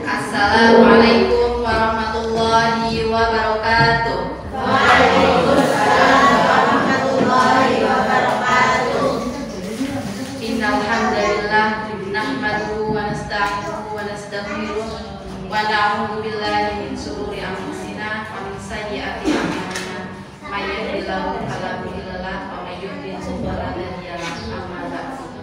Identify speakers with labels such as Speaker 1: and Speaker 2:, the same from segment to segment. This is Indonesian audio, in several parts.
Speaker 1: Assalamualaikum warahmatullahi wabarakatuh.
Speaker 2: Waalaikumsalam warahmatullahi wabarakatuh.
Speaker 1: Innal hamdalillah nahmaduhu wa nasta'inuhu wa nastaghfiruh wa na'udzu billahi min shururi anfusina wa min sayyiati a'malina. May yahdihillahu fala mudilla lahu wa may yudlil fala hadiya lahu. Amma ba'du.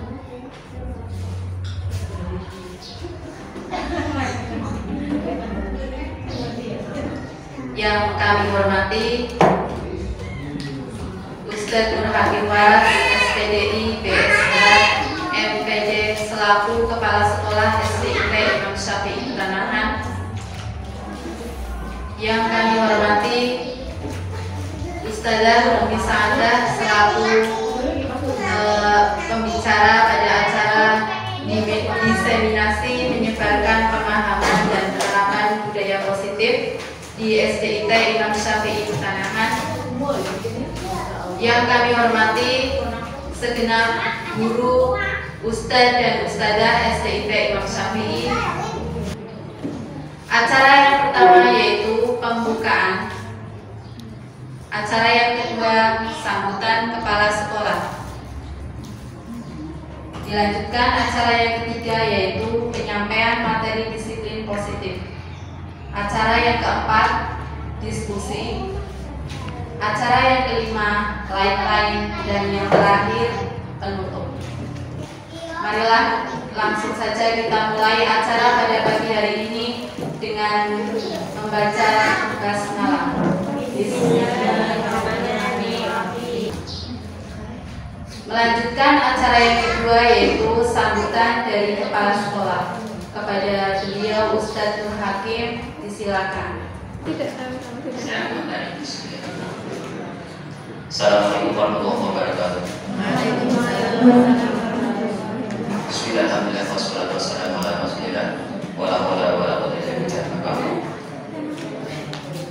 Speaker 1: Yang kami hormati Ustadz Nur Hakim Waras, SPDI, BSH, MPD selaku Kepala Sekolah SDIP Imam Syafi'i Tanahan. Yang kami hormati Ustadzah Umi Sa'adah selaku pembicara pada acara diseminasi menyebarkan pemahaman dan penerapan budaya positif di SDIT Imam Syafi'i Tanahan. Yang kami hormati segenap guru, ustadz dan ustadzah SDIT Imam Syafi'i. Acara yang pertama yaitu pembukaan. Acara yang kedua sambutan kepala sekolah. Dilanjutkan acara yang ketiga yaitu penyampaian materi disiplin positif. Acara yang keempat diskusi. Acara yang kelima lain-lain, dan yang terakhir penutup. Marilah langsung saja kita mulai acara pada pagi hari ini dengan membaca basmalah. Bismillahirrahmanirrahim. Melanjutkan acara yang kedua yaitu sambutan dari kepala sekolah. Kepada beliau Ustadz Nur Hakim, disilakan.
Speaker 3: Assalamualaikum warahmatullahi wabarakatuh. Bismillahirrahmanirrahim. Wassalatu wassalamu ala Rasulillah wa la haula wa la quwwata illa billah.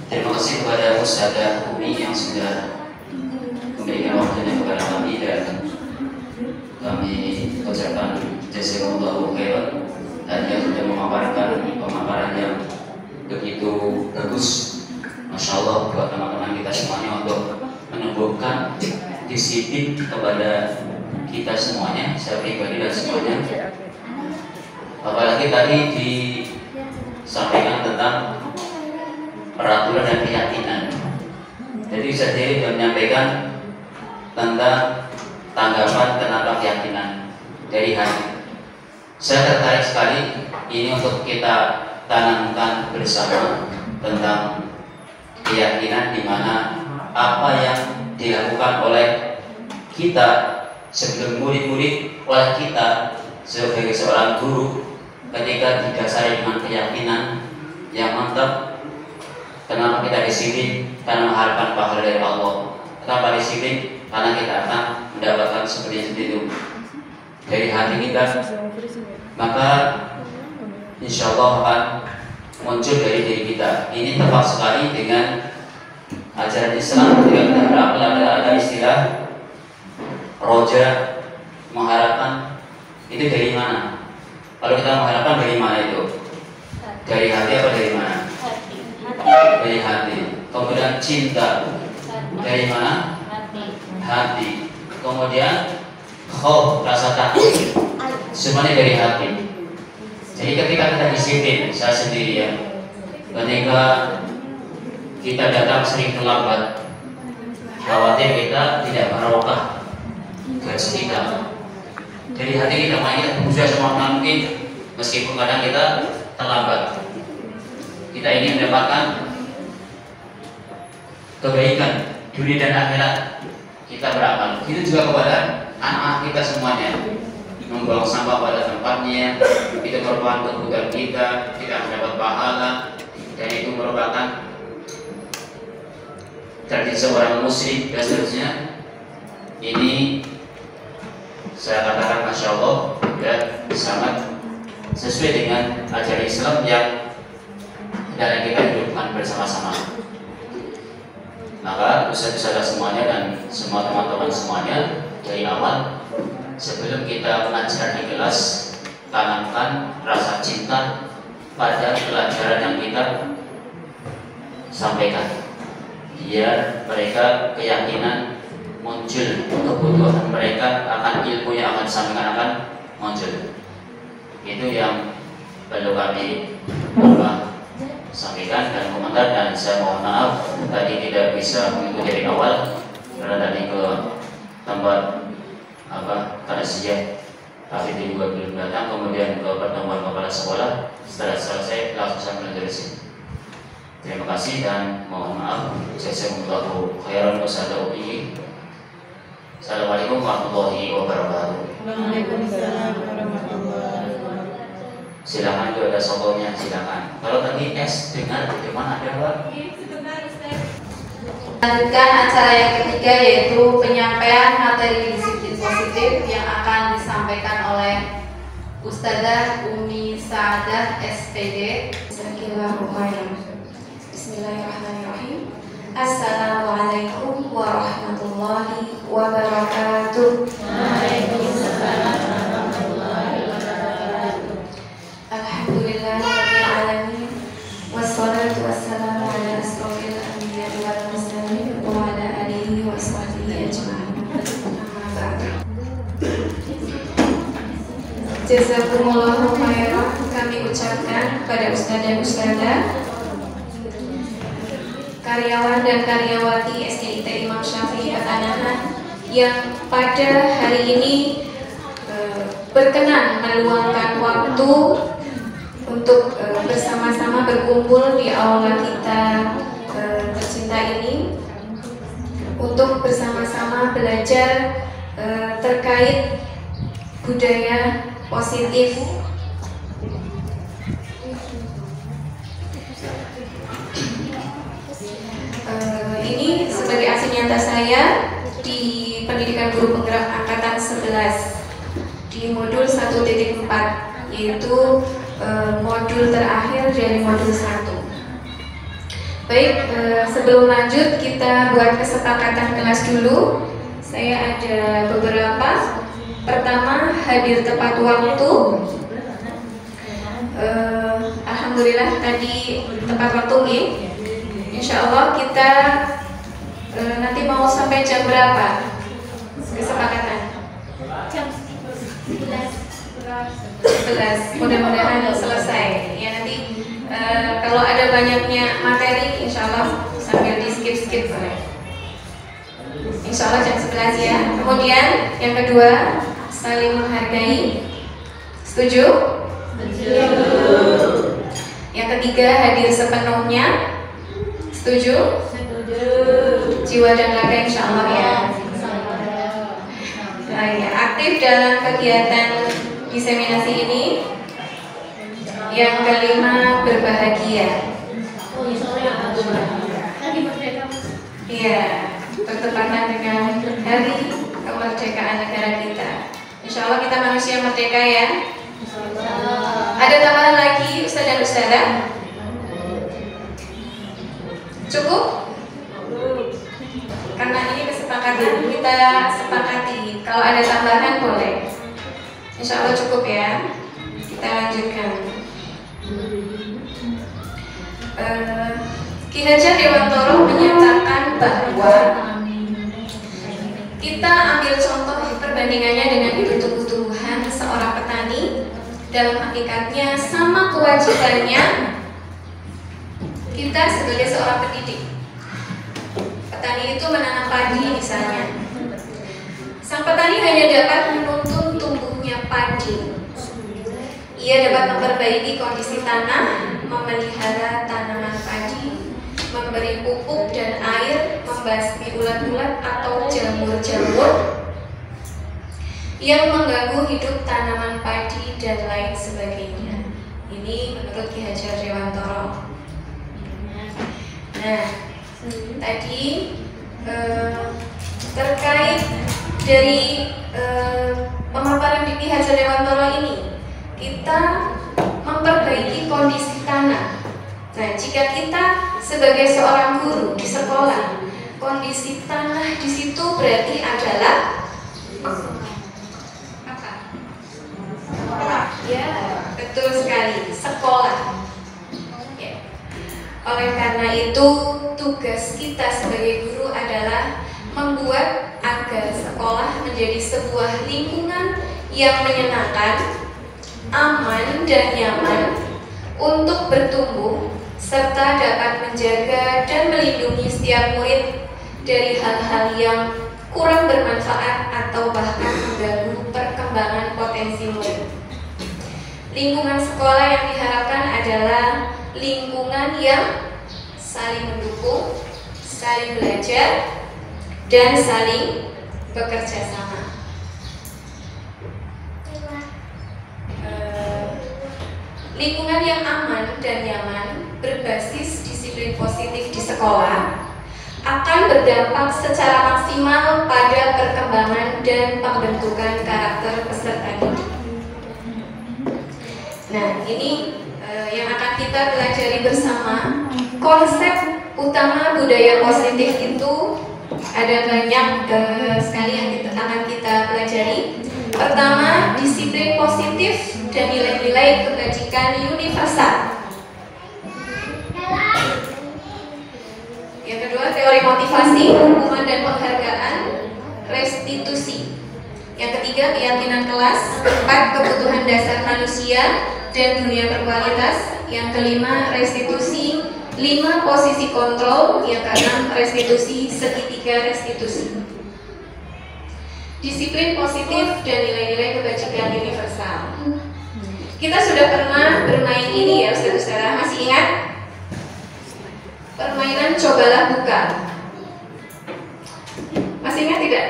Speaker 3: Terima kasih kepada Ustadzah Umi yang sudah memberikan waktunya kepada kami, dan kami ucapkan jazakumullahu khairan, dan yang sudah memaparkan pemaparan yang begitu bagus. Masya Allah buat teman-teman kita semuanya untuk menumbuhkan disiplin kepada kita semuanya, saya pribadi dan semuanya. Apalagi tadi disampaikan tentang peraturan dan keyakinan. Jadi saya menyampaikan tentang tanggapan tentang keyakinan dari hati. Saya tertarik sekali ini untuk kita tanamkan bersama tentang keyakinan, di mana apa yang dilakukan oleh kita sebelum murid-murid, oleh kita sebagai seorang guru, ketika didasari dengan keyakinan yang mantap. Kenapa kita disiplin? Karena mengharapkan pahala dari Allah. Kenapa disiplin? Karena kita akan mendapatkan seperti itu dari hati kita, maka insya Allah akan muncul dari diri kita. Ini tepat sekali dengan ajaran Islam ketika kita beramal. Ada istilah roja, mengharapkan. Itu dari mana? Kalau kita mengharapkan dari mana itu? Dari hati apa dari mana? Dari hati. Kemudian cinta dari mana? Hati. Kemudian khauf, rasa takut, semuanya dari hati. Jadi ketika kita disiplin, saya sendiri ya, ketika kita datang sering terlambat, khawatir kita tidak barokah gaji kita. Dari hati kita kita berusaha semaksimal mungkin, meskipun kadang kita terlambat. Kita ingin mendapatkan kebaikan dunia dan akhirat, kita beramal. Itu juga kepada anak-anak kita semuanya, membuang sampah pada tempatnya, itu merupakan kebutuhan kita, tidak mendapat pahala, dan itu merupakan tradisi seorang muslim dan seterusnya. Ini saya katakan Masya Allah, dan sangat sesuai dengan ajaran Islam yang dan kita hidupkan bersama-sama. Maka ustaz-ustazah semuanya dan semua teman-teman semuanya, dari awal sebelum kita mengajar di kelas, tanamkan rasa cinta pada pelajaran yang kita sampaikan, biar mereka keyakinan muncul, kebutuhan mereka akan ilmu yang akan disampaikan akan muncul. Itu yang perlu kami sampaikan dan komentar, dan saya mohon maaf tadi tidak bisa mengikuti dari awal karena tadi ke tempat kajian, tapi itu juga belum datang. Kemudian ke pertemuan kepala sekolah, setelah selesai langsung saya belajar di sini. Terima kasih dan mohon maaf. Jazakumullahu khairan wassalamu alaikum. Assalamualaikum warahmatullahi wabarakatuh.
Speaker 2: Waalaikumsalam warahmatullahi wabarakatuh.
Speaker 3: Silakan itu ada sotonya, silakan. Kalau tadi S dengar di mana ada Pak?
Speaker 1: Lanjutkan acara yang ketiga, yaitu penyampaian materi disiplin positif yang akan disampaikan oleh Ustadzah Umi Sa'adah SPD.
Speaker 2: Bismillahirrahmanirrahim. Assalamualaikum warahmatullahi wabarakatuh.
Speaker 1: Waalaikumsalam warahmatullahi wabarakatuh.
Speaker 2: Alhamdulillahirabbil alamin. Wassalatu wassalamu ala asrofil anbiya'i wal mursalin wa ala alihi wa sahbihi ajma'in. Amma ba'du. Jazakumullahu khairan kami ucapkan kepada ustaz dan ustazah, karyawan dan karyawati SDIT Imam Syafi'i Petanahan yang pada hari ini berkenan meluangkan waktu untuk bersama-sama berkumpul di aula kita tercinta ini untuk bersama-sama belajar terkait budaya positif. Ini sebagai aksi nyata saya di Pendidikan Guru Penggerak Angkatan 11 di modul 1.4, yaitu modul terakhir dari modul 1. Baik, sebelum lanjut kita buat kesepakatan kelas dulu. Saya ada beberapa. Pertama, hadir tepat waktu. Alhamdulillah tadi tepat waktu nih. Insya Allah kita nanti mau sampai jam berapa? Kesepakatan? Jam 11. Mudah-mudahan selesai. Ya nanti kalau ada banyaknya materi, insya Allah sambil di skip boleh. Insya Allah jam 11 ya. Kemudian yang kedua, saling menghargai. Setuju? Setuju. Yang ketiga, hadir sepenuhnya. Setuju? Setuju. Jiwa dan raga insya Allah ya. Nah, ya. Aktif dalam kegiatan diseminasi ini. Yang kelima, berbahagia. Iya, bertepatan dengan hari kemerdekaan negara kita. Insya Allah kita manusia merdeka ya. Ada tambahan lagi Ustaz dan Ustazah? Cukup? Karena ini kesepakatan, kita sepakati. Kalau ada tambahan boleh. Insya Allah cukup ya. Kita lanjutkan. Ki Hajar Dewantoro menyatakan bahwa kita ambil contoh perbandingannya dengan hidup tumbuh-tumbuhan seorang petani. Dalam hakikatnya sama kewajibannya kita sebagai seorang pendidik. Petani itu menanam padi misalnya. Sang petani hanya dapat menuntun tumbuhnya padi. Ia dapat memperbaiki kondisi tanah, memelihara tanaman padi, memberi pupuk dan air, membasmi ulat-ulat atau jamur-jamur yang mengganggu hidup tanaman padi dan lain sebagainya. Ini menurut Ki Hajar Dewantoro. Nah, tadi terkait dari pemaparan Ki Hajar Dewantoro ini, kita memperbaiki kondisi tanah. Nah, jika kita sebagai seorang guru di sekolah, kondisi tanah di situ berarti adalah apa? Ya, betul sekali, sekolah. itu tugas kita sebagai guru adalah membuat agar sekolah menjadi sebuah lingkungan yang menyenangkan, aman dan nyaman untuk bertumbuh, serta dapat menjaga dan melindungi setiap murid dari hal-hal yang kurang bermanfaat atau bahkan mengganggu perkembangan potensi murid. Lingkungan sekolah yang diharapkan adalah lingkungan yang saling mendukung, saling belajar, dan saling bekerja sama. Lingkungan yang aman dan nyaman berbasis disiplin positif di sekolah akan berdampak secara maksimal pada perkembangan dan pembentukan karakter peserta didik. Nah, ini yang akan kita pelajari bersama. Konsep utama budaya positif itu ada banyak sekali yang akan kita pelajari. Pertama, disiplin positif dan nilai-nilai kebajikan universal. Yang kedua, teori motivasi, hukuman dan penghargaan, restitusi. Yang ketiga, keyakinan kelas. Empat, kebutuhan dasar manusia dan dunia berkualitas. Yang kelima, restitusi. 5, posisi kontrol. Yang keenam, restitusi segitiga restitusi. Disiplin positif dan nilai-nilai kebajikan universal. Kita sudah pernah bermain ini ya Ustaz-Ustazah, masih ingat? Permainan cobalah buka. Masih ingat tidak?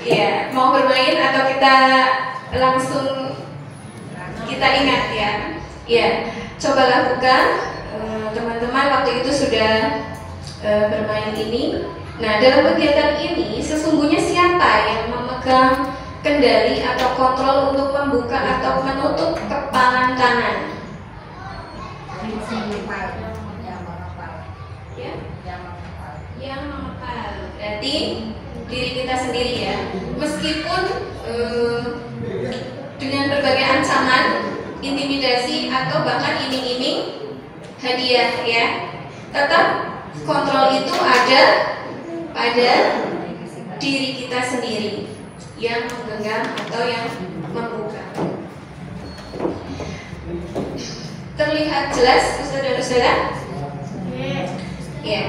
Speaker 2: Iya, mau bermain atau kita langsung kita ingat ya? Iya, cobalah buka. Teman-teman waktu itu sudah bermain ini. Nah, dalam kegiatan ini sesungguhnya siapa yang memegang kendali atau kontrol untuk membuka atau menutup kepalan kanan? Ya? Yang mengepal. Berarti diri kita sendiri ya. Meskipun dengan berbagai ancaman, intimidasi atau bahkan iming-iming hadiah ya, tetap kontrol itu ada pada diri kita sendiri yang menggenggam atau yang membuka. Terlihat jelas saudara-saudara? Ya.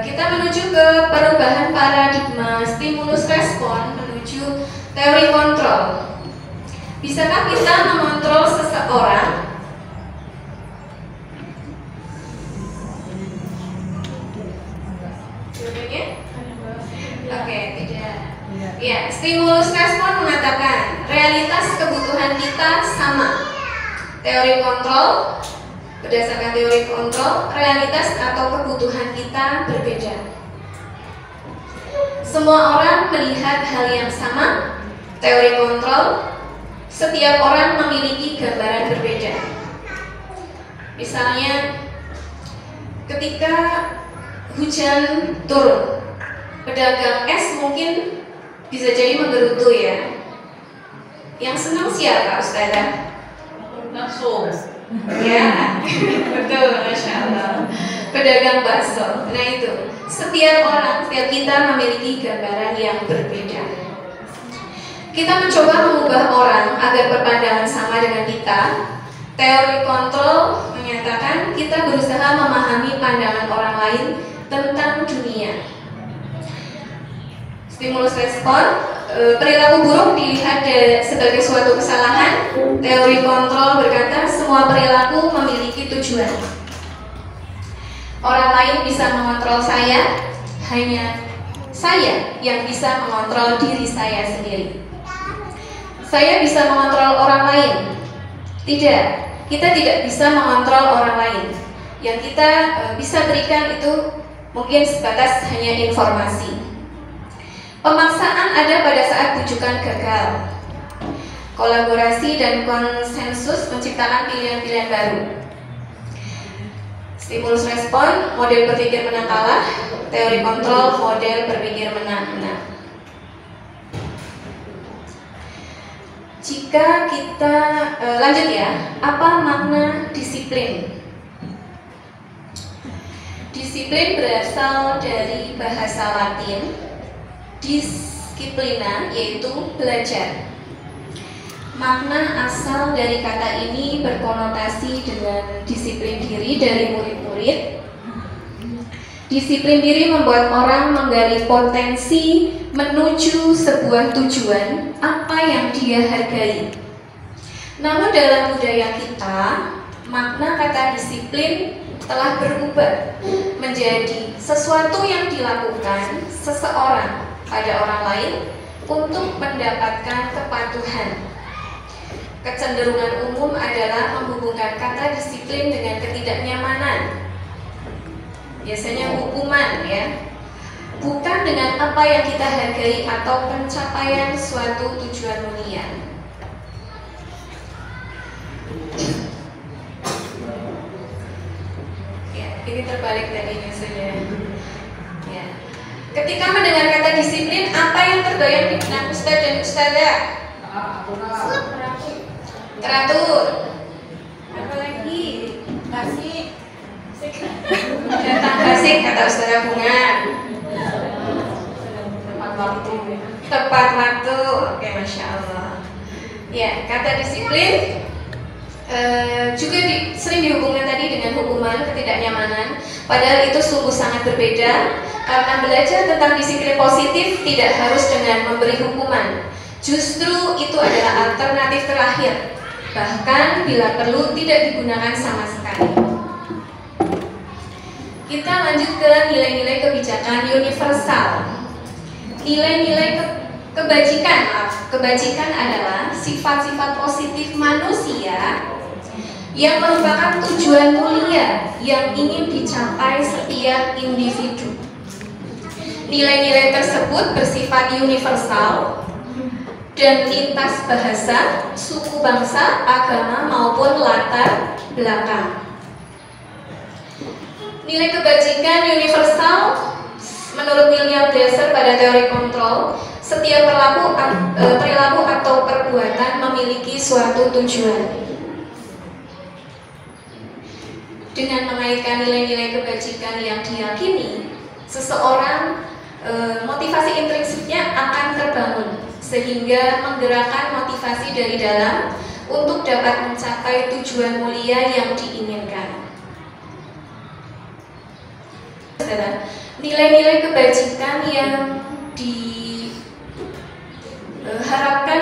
Speaker 2: Kita menuju ke perubahan paradigma stimulus respon menuju teori kontrol. Bisakah kita mengontrol seseorang? Oke, tidak. Ya, stimulus respon mengatakan realitas kebutuhan kita sama. Teori kontrol, berdasarkan teori kontrol, realitas atau kebutuhan kita berbeda. Semua orang melihat hal yang sama. Teori kontrol, setiap orang memiliki gambaran berbeda. Misalnya, ketika hujan turun, pedagang es mungkin bisa jadi menggerutu ya. Yang senang siapa Ustazah?
Speaker 1: Bakso.
Speaker 2: Ya, betul, Masya Allah. Pedagang bakso. Nah itu, setiap orang, setiap kita memiliki gambaran yang berbeda. Kita mencoba mengubah orang agar berpandangan sama dengan kita. Teori kontrol menyatakan kita berusaha memahami pandangan orang lain tentang dunia. Stimulus respon, perilaku buruk dilihat sebagai suatu kesalahan. Teori kontrol berkata semua perilaku memiliki tujuan. Orang lain bisa mengontrol saya, hanya saya yang bisa mengontrol diri saya sendiri. Saya bisa mengontrol orang lain? Tidak, kita tidak bisa mengontrol orang lain. Yang kita bisa berikan itu mungkin sebatas hanya informasi. Pemaksaan ada pada saat tujuan gagal. Kolaborasi dan konsensus menciptakan pilihan-pilihan baru. Stimulus respon, model berpikir menang kalah. Teori kontrol, model berpikir menang-menang. Jika kita lanjut ya, apa makna disiplin? Disiplin berasal dari bahasa Latin disciplina, yaitu belajar. Makna asal dari kata ini berkonotasi dengan disiplin diri dari murid-murid. Disiplin diri membuat orang menggali potensi menuju sebuah tujuan apa yang dia hargai. Namun dalam budaya kita, makna kata disiplin telah berubah menjadi sesuatu yang dilakukan seseorang pada orang lain untuk mendapatkan kepatuhan. Kecenderungan umum adalah menghubungkan kata disiplin dengan ketidaknyamanan, biasanya hukuman ya, bukan dengan apa yang kita hargai atau pencapaian suatu tujuan mulia. Ya, ini terbalik tadi biasanya. Ya. Ketika mendengar kata disiplin, apa yang terbayang di benak Ustadz dan Ustadzah? Teratur. Apa lagi? Kasih. Datang kasih kata Ustadzah Bunga. Tepat waktu. Oke, Masya Allah. Ya, kata disiplin juga sering dihubungkan tadi dengan hukuman, ketidaknyamanan. Padahal itu sungguh sangat berbeda. Karena belajar tentang disiplin positif tidak harus dengan memberi hukuman. Justru itu adalah alternatif terakhir. Bahkan bila perlu tidak digunakan sama sekali. Kita lanjut ke nilai-nilai kebijakan universal. Nilai-nilai kebajikan adalah sifat-sifat positif manusia yang merupakan tujuan mulia yang ingin dicapai setiap individu. Nilai-nilai tersebut bersifat universal dan lintas bahasa, suku bangsa, agama maupun latar belakang. Nilai kebajikan universal menurut William Glasser pada teori kontrol, setiap perilaku atau perbuatan memiliki suatu tujuan. Dengan mengaitkan nilai-nilai kebajikan yang diyakini, seseorang motivasi intrinsiknya akan terbangun sehingga menggerakkan motivasi dari dalam untuk dapat mencapai tujuan mulia yang diinginkan. Nilai-nilai kebajikan yang diharapkan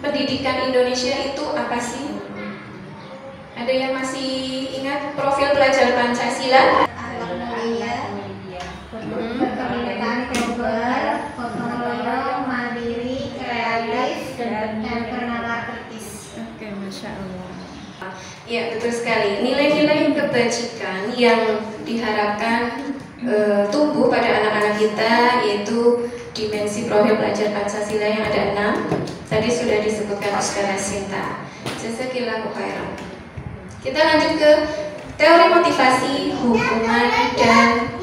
Speaker 2: pendidikan Indonesia itu apa sih? Ada yang masih ingat profil pelajar Pancasila?
Speaker 4: Kemerdekaan global, gotong royong, mandiri, kreatif, dan bernalar kritis.
Speaker 2: Oke, Masya Allah. Ya, betul sekali. Nilai-nilai kebajikan yang diharapkan tumbuh pada anak-anak kita yaitu dimensi profil pelajar Pancasila yang ada 6. Tadi sudah disebutkan Ustazah Sinta. Jazakillahu khairan. Kita lanjut ke teori motivasi, hukuman, dan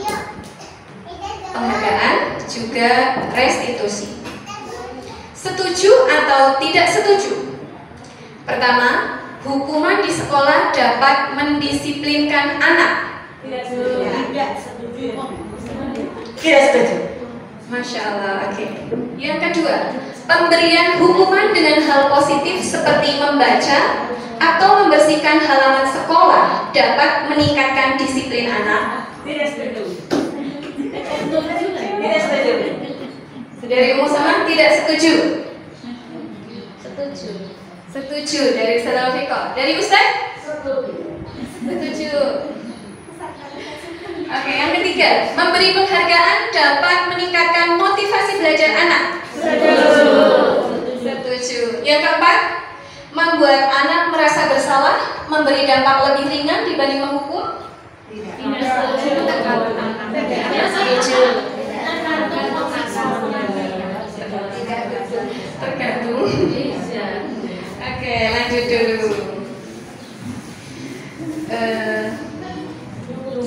Speaker 2: penghargaan, juga restitusi. Setuju atau tidak setuju? Pertama, hukuman di sekolah dapat mendisiplinkan anak.
Speaker 4: Tidak setuju.
Speaker 2: Masya Allah, oke. Yang kedua, pemberian hukuman dengan hal positif seperti membaca atau membersihkan halaman sekolah dapat meningkatkan disiplin anak.
Speaker 4: Tidak setuju. Tidak setuju.
Speaker 2: Dari Ummu Sama tidak setuju.
Speaker 1: Setuju.
Speaker 2: Setuju dari Ustaz Al-Fiqh. Dari Ustaz? Setuju. Oke, yang ketiga, memberi penghargaan dapat meningkatkan motivasi belajar anak. Setuju. Yang keempat, membuat anak merasa bersalah, memberi dampak lebih ringan dibanding menghukum. Setuju. Tergantung. Oke, lanjut dulu.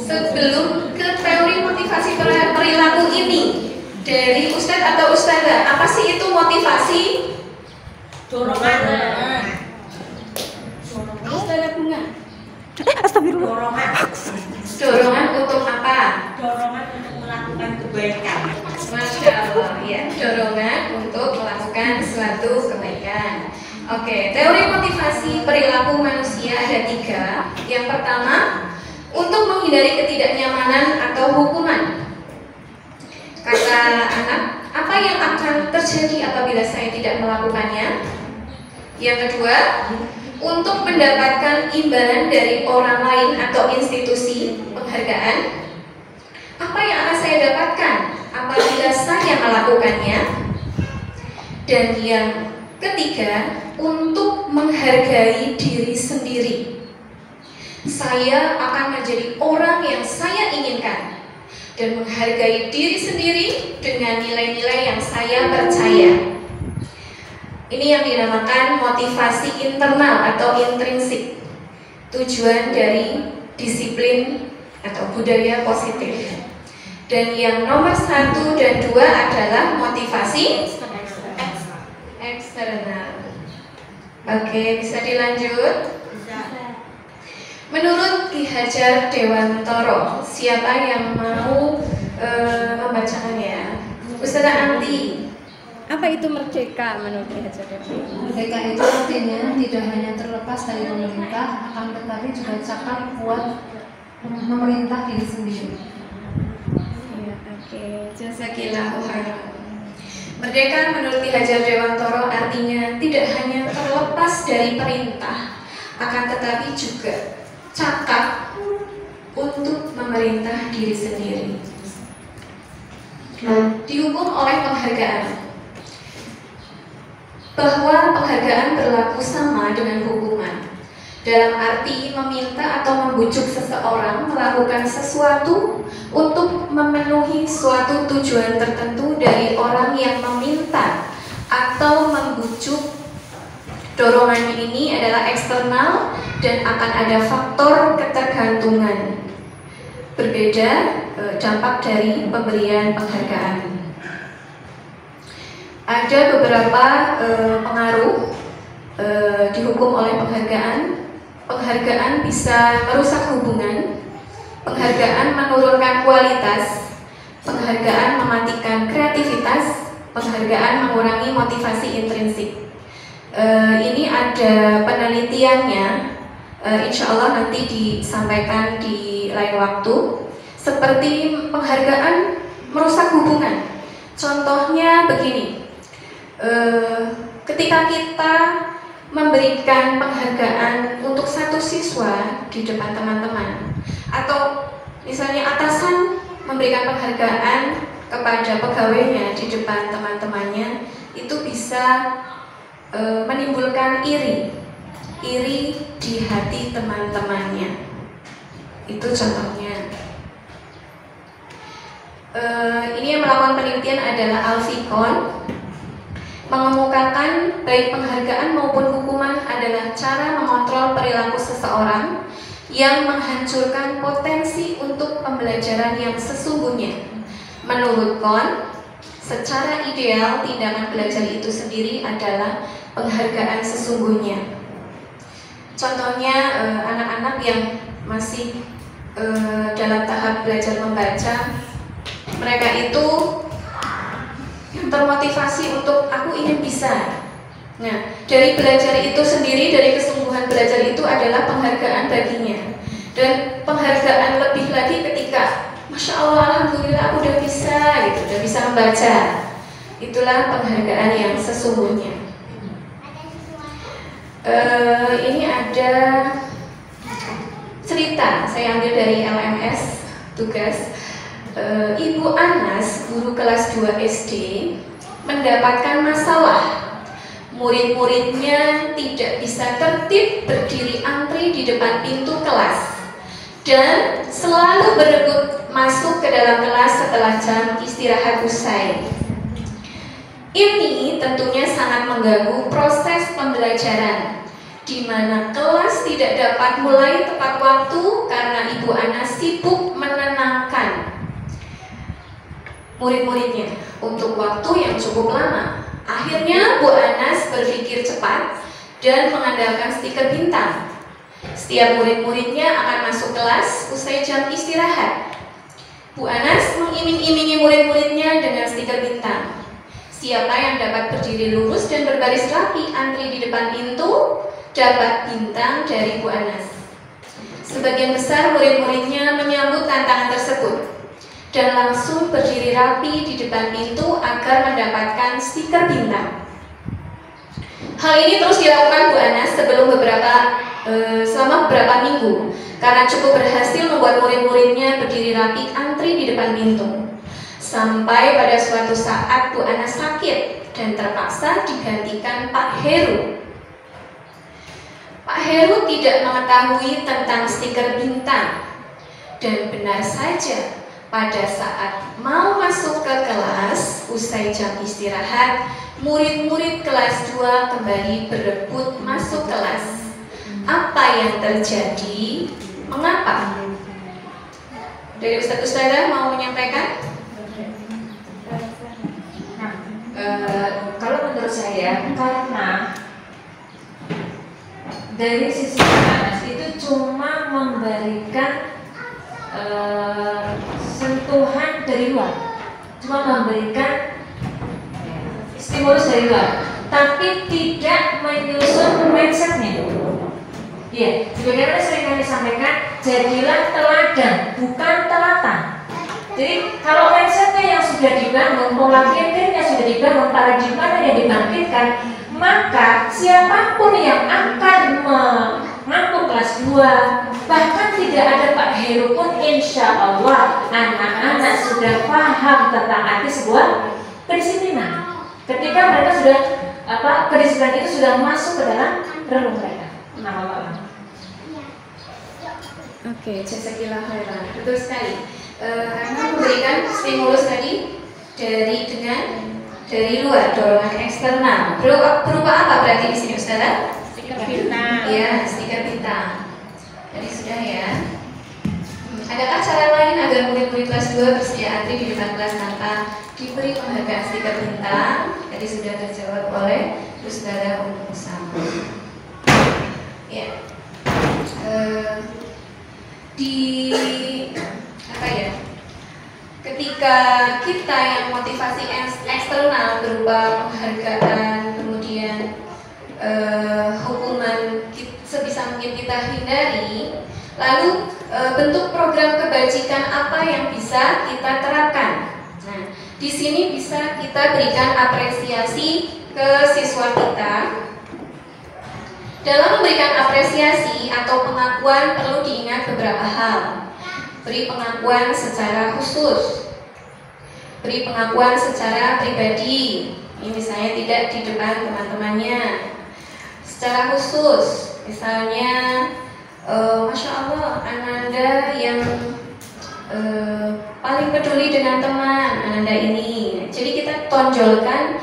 Speaker 2: Sebelum ke teori motivasi perilaku ini, dari Ustadz atau Ustazah, apa sih itu motivasi?
Speaker 4: Dorongan.
Speaker 2: Ustazah Bunga.
Speaker 4: Dorongan.
Speaker 2: Dorongan untuk apa?
Speaker 4: kebaikan.
Speaker 2: Masya Allah, ya, dorongan untuk melakukan suatu kebaikan. Oke, teori motivasi perilaku manusia ada 3. Yang pertama, untuk menghindari ketidaknyamanan atau hukuman. Kata anak, apa yang akan terjadi apabila saya tidak melakukannya? Yang kedua, untuk mendapatkan imbalan dari orang lain atau institusi penghargaan. Apa yang akan saya dapatkan apabila saya melakukannya? Dan yang ketiga, untuk menghargai diri sendiri. Saya akan menjadi orang yang saya inginkan dan menghargai diri sendiri dengan nilai-nilai yang saya percaya. Ini yang dinamakan motivasi internal atau intrinsik. Tujuan dari disiplin atau budaya positif. Dan yang nomor 1 dan 2 adalah motivasi eksternal. Oke, bisa dilanjut? Menurut Ki Hajar Dewantoro, siapa yang mau membacakannya? Ustazah Anti.
Speaker 5: Apa itu merdeka menurut Ki Hajar Dewantoro?
Speaker 6: Merdeka itu artinya tidak hanya terlepas dari pemerintah, akan tetapi juga cakap kuat memerintah diri sendiri.
Speaker 2: Ya, oke, jazakillahu khairan. Merdeka menurut Ki Hajar Dewantoro artinya tidak hanya terlepas dari perintah, akan tetapi juga cakap untuk memerintah diri sendiri. Dihukum oleh penghargaan. Bahwa penghargaan berlaku sama dengan hukuman, dalam arti meminta atau membujuk seseorang melakukan sesuatu untuk memenuhi suatu tujuan tertentu dari orang yang meminta atau membujuk. Dorongannya ini adalah eksternal dan akan ada faktor ketergantungan. Berbeda dampak dari pemberian penghargaan. Ada beberapa pengaruh dihukum oleh penghargaan. Penghargaan bisa merusak hubungan. Penghargaan menurunkan kualitas. Penghargaan mematikan kreativitas. Penghargaan mengurangi motivasi intrinsik. Ini ada penelitiannya, insya Allah nanti disampaikan di lain waktu. Seperti penghargaan merusak hubungan. Contohnya begini, ketika kita memberikan penghargaan untuk satu siswa di depan teman-teman, atau misalnya atasan memberikan penghargaan kepada pegawainya di depan teman-temannya, itu bisa menimbulkan iri di hati teman-temannya. Itu contohnya. Ini yang melakukan penelitian adalah Alficon, mengemukakan baik penghargaan maupun hukuman adalah cara mengontrol perilaku seseorang yang menghancurkan potensi untuk pembelajaran yang sesungguhnya. Menurut Kohn, secara ideal tindakan belajar itu sendiri adalah penghargaan sesungguhnya. Contohnya anak-anak yang masih dalam tahap belajar membaca, mereka itu yang termotivasi untuk aku ingin bisa. Nah, dari belajar itu sendiri, dari kesungguhan belajar itu adalah penghargaan baginya. Dan penghargaan lebih lagi ketika Masya Allah, Alhamdulillah aku udah bisa gitu, udah bisa membaca. Itulah penghargaan yang sesungguhnya. Ini ada cerita, saya ambil dari LMS tugas. Ibu Anas, guru kelas 2 SD, mendapatkan masalah. Murid-muridnya tidak bisa tertib berdiri antri di depan pintu kelas dan selalu berebut masuk ke dalam kelas setelah jam istirahat usai. Ini tentunya sangat mengganggu proses pembelajaran, di mana kelas tidak dapat mulai tepat waktu karena Ibu Anas sibuk menenangkan murid-muridnya untuk waktu yang cukup lama. Akhirnya Bu Anas berpikir cepat dan mengandalkan stiker bintang. Setiap murid-muridnya akan masuk kelas usai jam istirahat. Bu Anas mengiming-imingi murid-muridnya dengan stiker bintang. Siapa yang dapat berdiri lurus dan berbaris rapi antri di depan pintu dapat bintang dari Bu Anas. Sebagian besar murid-muridnya menyambut tantangan tersebut dan langsung berdiri rapi di depan pintu agar mendapatkan stiker bintang. Hal ini terus dilakukan Bu Anas selama beberapa minggu karena cukup berhasil membuat murid-muridnya berdiri rapi antri di depan pintu. Sampai pada suatu saat Bu Anas sakit dan terpaksa digantikan Pak Heru. Pak Heru tidak mengetahui tentang stiker bintang dan benar saja pada saat mau masuk ke kelas usai jam istirahat, murid-murid kelas 2 kembali berebut masuk kelas. Apa yang terjadi? Mengapa? Dari Ustazah mau menyampaikan?
Speaker 6: Kalau menurut saya, karena dari sisi Anas itu cuma memberikan sentuhan dari luar, cuma memberikan stimulus dari luar, tapi tidak menyusun mindsetnya. Ya, sebagaimana sering kami sampaikan, jadilah teladan, bukan telatan. Jadi kalau mindsetnya yang sudah dibangun, pola pikir yang sudah dibangun, paradigma yang dibangkitkan, maka siapapun yang akan mengampu kelas 2, bahkan tidak ada Pak Heru pun, insya Allah anak-anak sudah paham tentang arti sebuah kedisiplinan. Ketika mereka sudah kedisiplinan itu sudah masuk ke dalam relung mereka.
Speaker 2: Oke, jazakallah khairan. Betul sekali. Karena memberikan stimulus tadi dari luar, dorongan eksternal. Berupa apa berarti di sini Ustazah?
Speaker 4: Stiker bintang.
Speaker 2: Ya, stiker bintang. Jadi sudah ya. Adakah cara lain agar murid-murid kelas 2 bersedia antri di depan kelas tanpa diberi penghargaan stiker bintang? Tadi sudah terjawab oleh Ustazah Ummu Usama. Ya. Ketika kita yang motivasi eksternal berupa penghargaan, kemudian hukuman sebisa mungkin kita hindari, lalu bentuk program kebajikan apa yang bisa kita terapkan. Nah, di sini bisa kita berikan apresiasi ke siswa kita. Dalam memberikan apresiasi atau pengakuan perlu diingat beberapa hal. Beri pengakuan secara khusus, beri pengakuan secara pribadi. Ini misalnya tidak di depan teman-temannya. Secara khusus, misalnya, Masya Allah, Ananda yang paling peduli dengan teman, Ananda ini. Jadi kita tonjolkan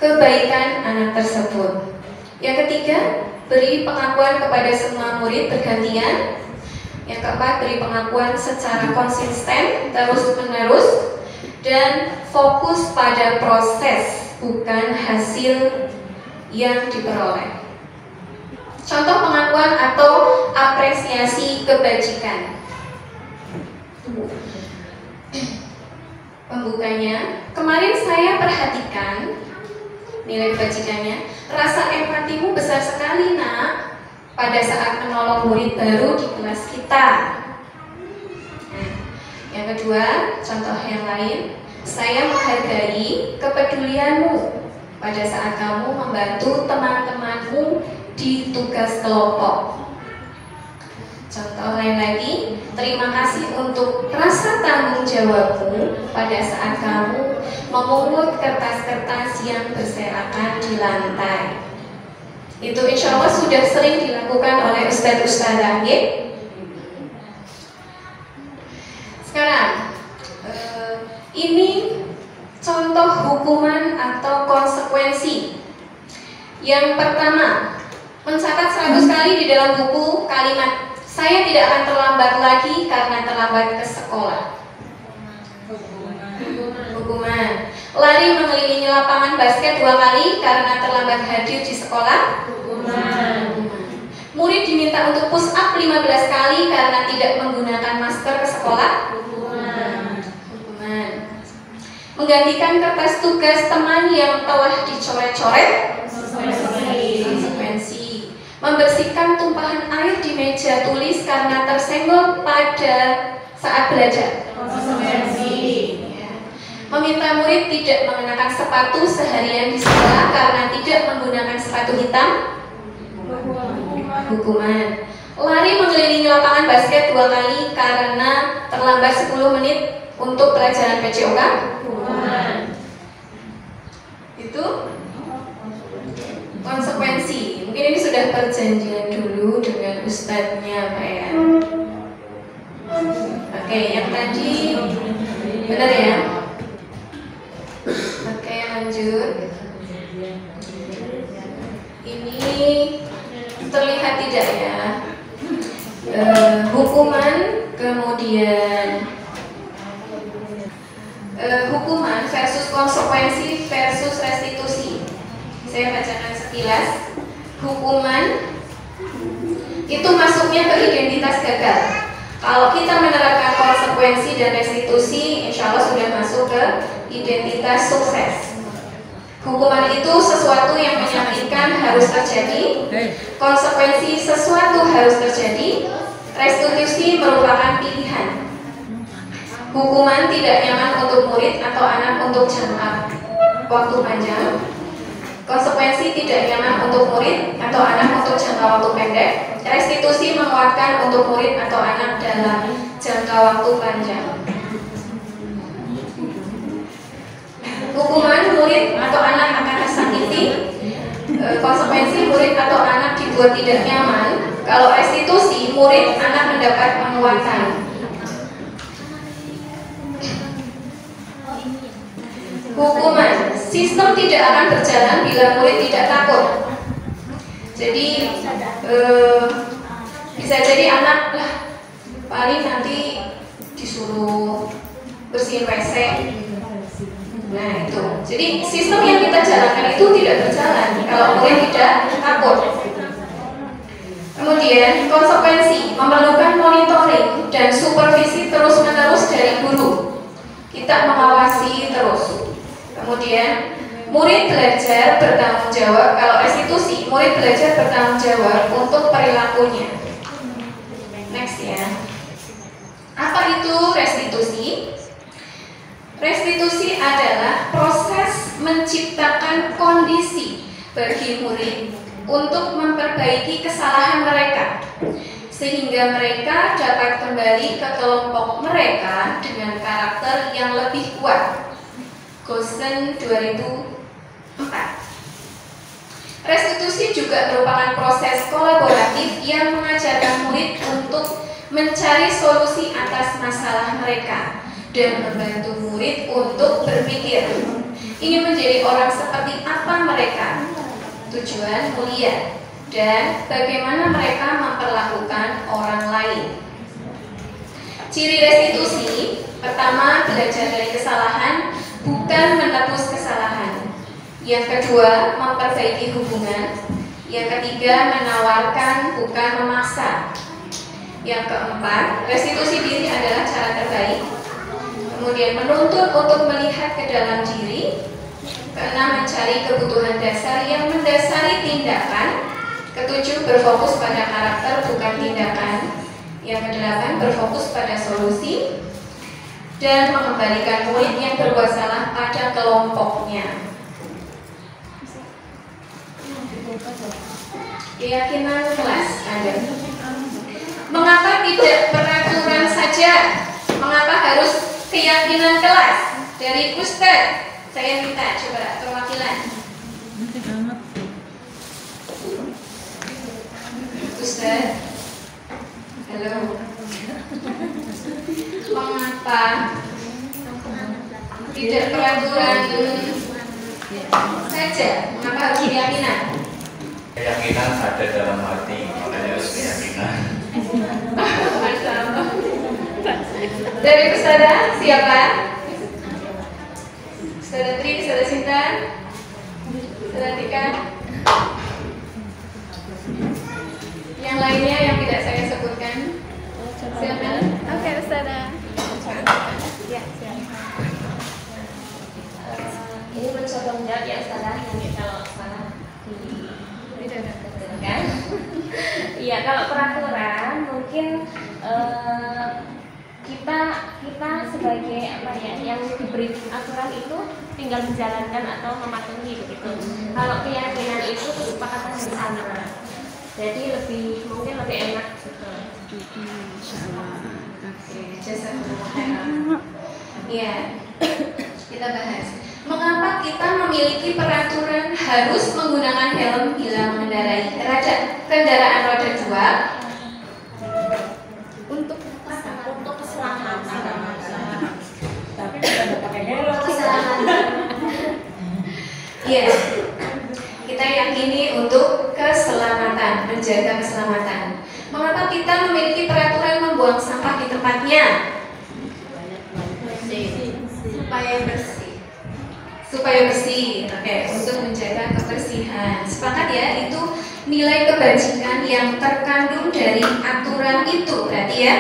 Speaker 2: kebaikan anak tersebut. Yang ketiga, beri pengakuan kepada semua murid bergantian. Yang keempat, beri pengakuan secara konsisten, terus-menerus, dan fokus pada proses, bukan hasil yang diperoleh. Contoh pengakuan atau apresiasi kebajikan. Pembukanya, kemarin saya perhatikan nilai kebajikannya, rasa empatimu besar sekali nak pada saat menolong murid baru di kelas kita. Nah, yang kedua, contoh yang lain, saya menghargai kepedulianmu pada saat kamu membantu teman-temanmu di tugas kelompok. Contoh lain lagi, terima kasih untuk rasa tanggung jawabmu pada saat kamu memungut kertas-kertas yang berserakan di lantai. Itu insya Allah sudah sering dilakukan oleh ustadz-ustadzah. Sekarang ini contoh hukuman atau konsekuensi. Yang pertama, mencatat 100 kali di dalam buku kalimat saya tidak akan terlambat lagi karena terlambat ke sekolah. Hukuman. Lari mengelilingi lapangan basket 2 kali karena terlambat hadir di sekolah. Murid diminta untuk push up 15 kali karena tidak menggunakan masker ke sekolah. Menggantikan kertas tugas teman yang telah dicoret-coret. Konsekuensi. Membersihkan tumpahan air di meja tulis karena tersenggol pada saat belajar. Meminta murid tidak mengenakan sepatu seharian di sekolah karena tidak menggunakan sepatu hitam. Hukuman. Lari mengelilingi lapangan basket 2 kali karena terlambat 10 menit untuk pelajaran PCOK. Itu konsekuensi. Mungkin ini sudah perjanjian dulu dengan ustadznya Pak ya. Oke, yang tadi benar ya? Oke, lanjut. Ini terlihat tidak ya? Hukuman, kemudian hukuman versus konsekuensi versus restitusi. Saya bacakan sekilas. Hukuman itu masuknya ke identitas gagal. Kalau kita menerapkan konsekuensi dan restitusi, insya Allah sudah masuk ke identitas sukses. Hukuman itu sesuatu yang menyakitkan harus terjadi. Konsekuensi sesuatu harus terjadi. Restitusi merupakan pilihan. Hukuman tidak nyaman untuk murid atau anak untuk jangka waktu panjang. Konsekuensi tidak nyaman untuk murid atau anak untuk jangka waktu pendek. Restitusi menguatkan untuk murid atau anak dalam jangka waktu panjang. Hukuman murid atau anak akan tersakiti. Konsekuensi murid atau anak dibuat tidak nyaman. Kalau restitusi, murid anak mendapat penguatan. Hukuman, sistem tidak akan berjalan bila murid tidak takut. Jadi bisa jadi anak lah paling nanti disuruh bersihin WC. Nah itu, jadi sistem yang kita jalankan itu tidak berjalan kalau murid tidak takut. Kemudian konsekuensi memerlukan monitoring dan supervisi terus-menerus dari guru. Kita mengawasi terus. Kemudian murid belajar bertanggung jawab. Kalau restitusi, murid belajar bertanggung jawab untuk perilakunya. Next ya. Apa itu restitusi? Restitusi adalah proses menciptakan kondisi bagi murid untuk memperbaiki kesalahan mereka sehingga mereka dapat kembali ke kelompok mereka dengan karakter yang lebih kuat. Gosen 2004. Restitusi juga merupakan proses kolaboratif yang mengajarkan murid untuk mencari solusi atas masalah mereka dan membantu murid untuk berpikir ingin menjadi orang seperti apa mereka, tujuan mulia, dan bagaimana mereka memperlakukan orang lain. Ciri restitusi, pertama, belajar dari kesalahan, bukan menebus kesalahan. Yang kedua, memperbaiki hubungan. Yang ketiga, menawarkan, bukan memaksa. Yang keempat, restitusi diri adalah cara terbaik. Kemudian menuntut untuk melihat ke dalam diri. Keenam, mencari kebutuhan dasar yang mendasari tindakan. Ketujuh, berfokus pada karakter bukan tindakan. Yang kedelapan, berfokus pada solusi. Dan mengembalikan murid yang berbuat salah pada kelompoknya. Keyakinan kelas ada. Mengapa tidak peraturan saja? Mengapa harus keyakinan kelas? Dari Ustaz, saya minta coba perwakilan. Ustaz, halo. Mengapa tidak peraturan saja? Mengapa harus keyakinan?
Speaker 7: Keyakinan ada dalam hati, makanya harus keyakinan.
Speaker 2: Dari Ustazah siapa? Ustazah Tri, Ustazah Sinta, Ustazah Tika. Yang lainnya yang tidak saya sebutkan, silakan.
Speaker 5: Oke, Ustazah. Ya, silakan. belum jawab ya Ustazah, nanti kalau salah kan? Iya, kalau peraturan mungkin kita sebagai apa ya, yang diberi aturan itu tinggal menjalankan atau mematuhi begitu. Kalau keyakinan itu kesepakatan bersama, jadi mungkin lebih enak gitu.
Speaker 2: Ya, kita bahas. Mengapa kita memiliki peraturan harus menggunakan helm bila mengendarai kendaraan roda 2?
Speaker 5: Untuk keselamatan.
Speaker 6: Tapi tidak pakai helm.
Speaker 2: Keselamatan. Iya. Kita yakini untuk keselamatan, menjaga keselamatan. Mengapa kita memiliki peraturan membuang sampah di tempatnya? Supaya bersih. Oke, untuk menjaga kebersihan. Sepakat ya, itu nilai kebajikan yang terkandung dari aturan itu. Berarti ya,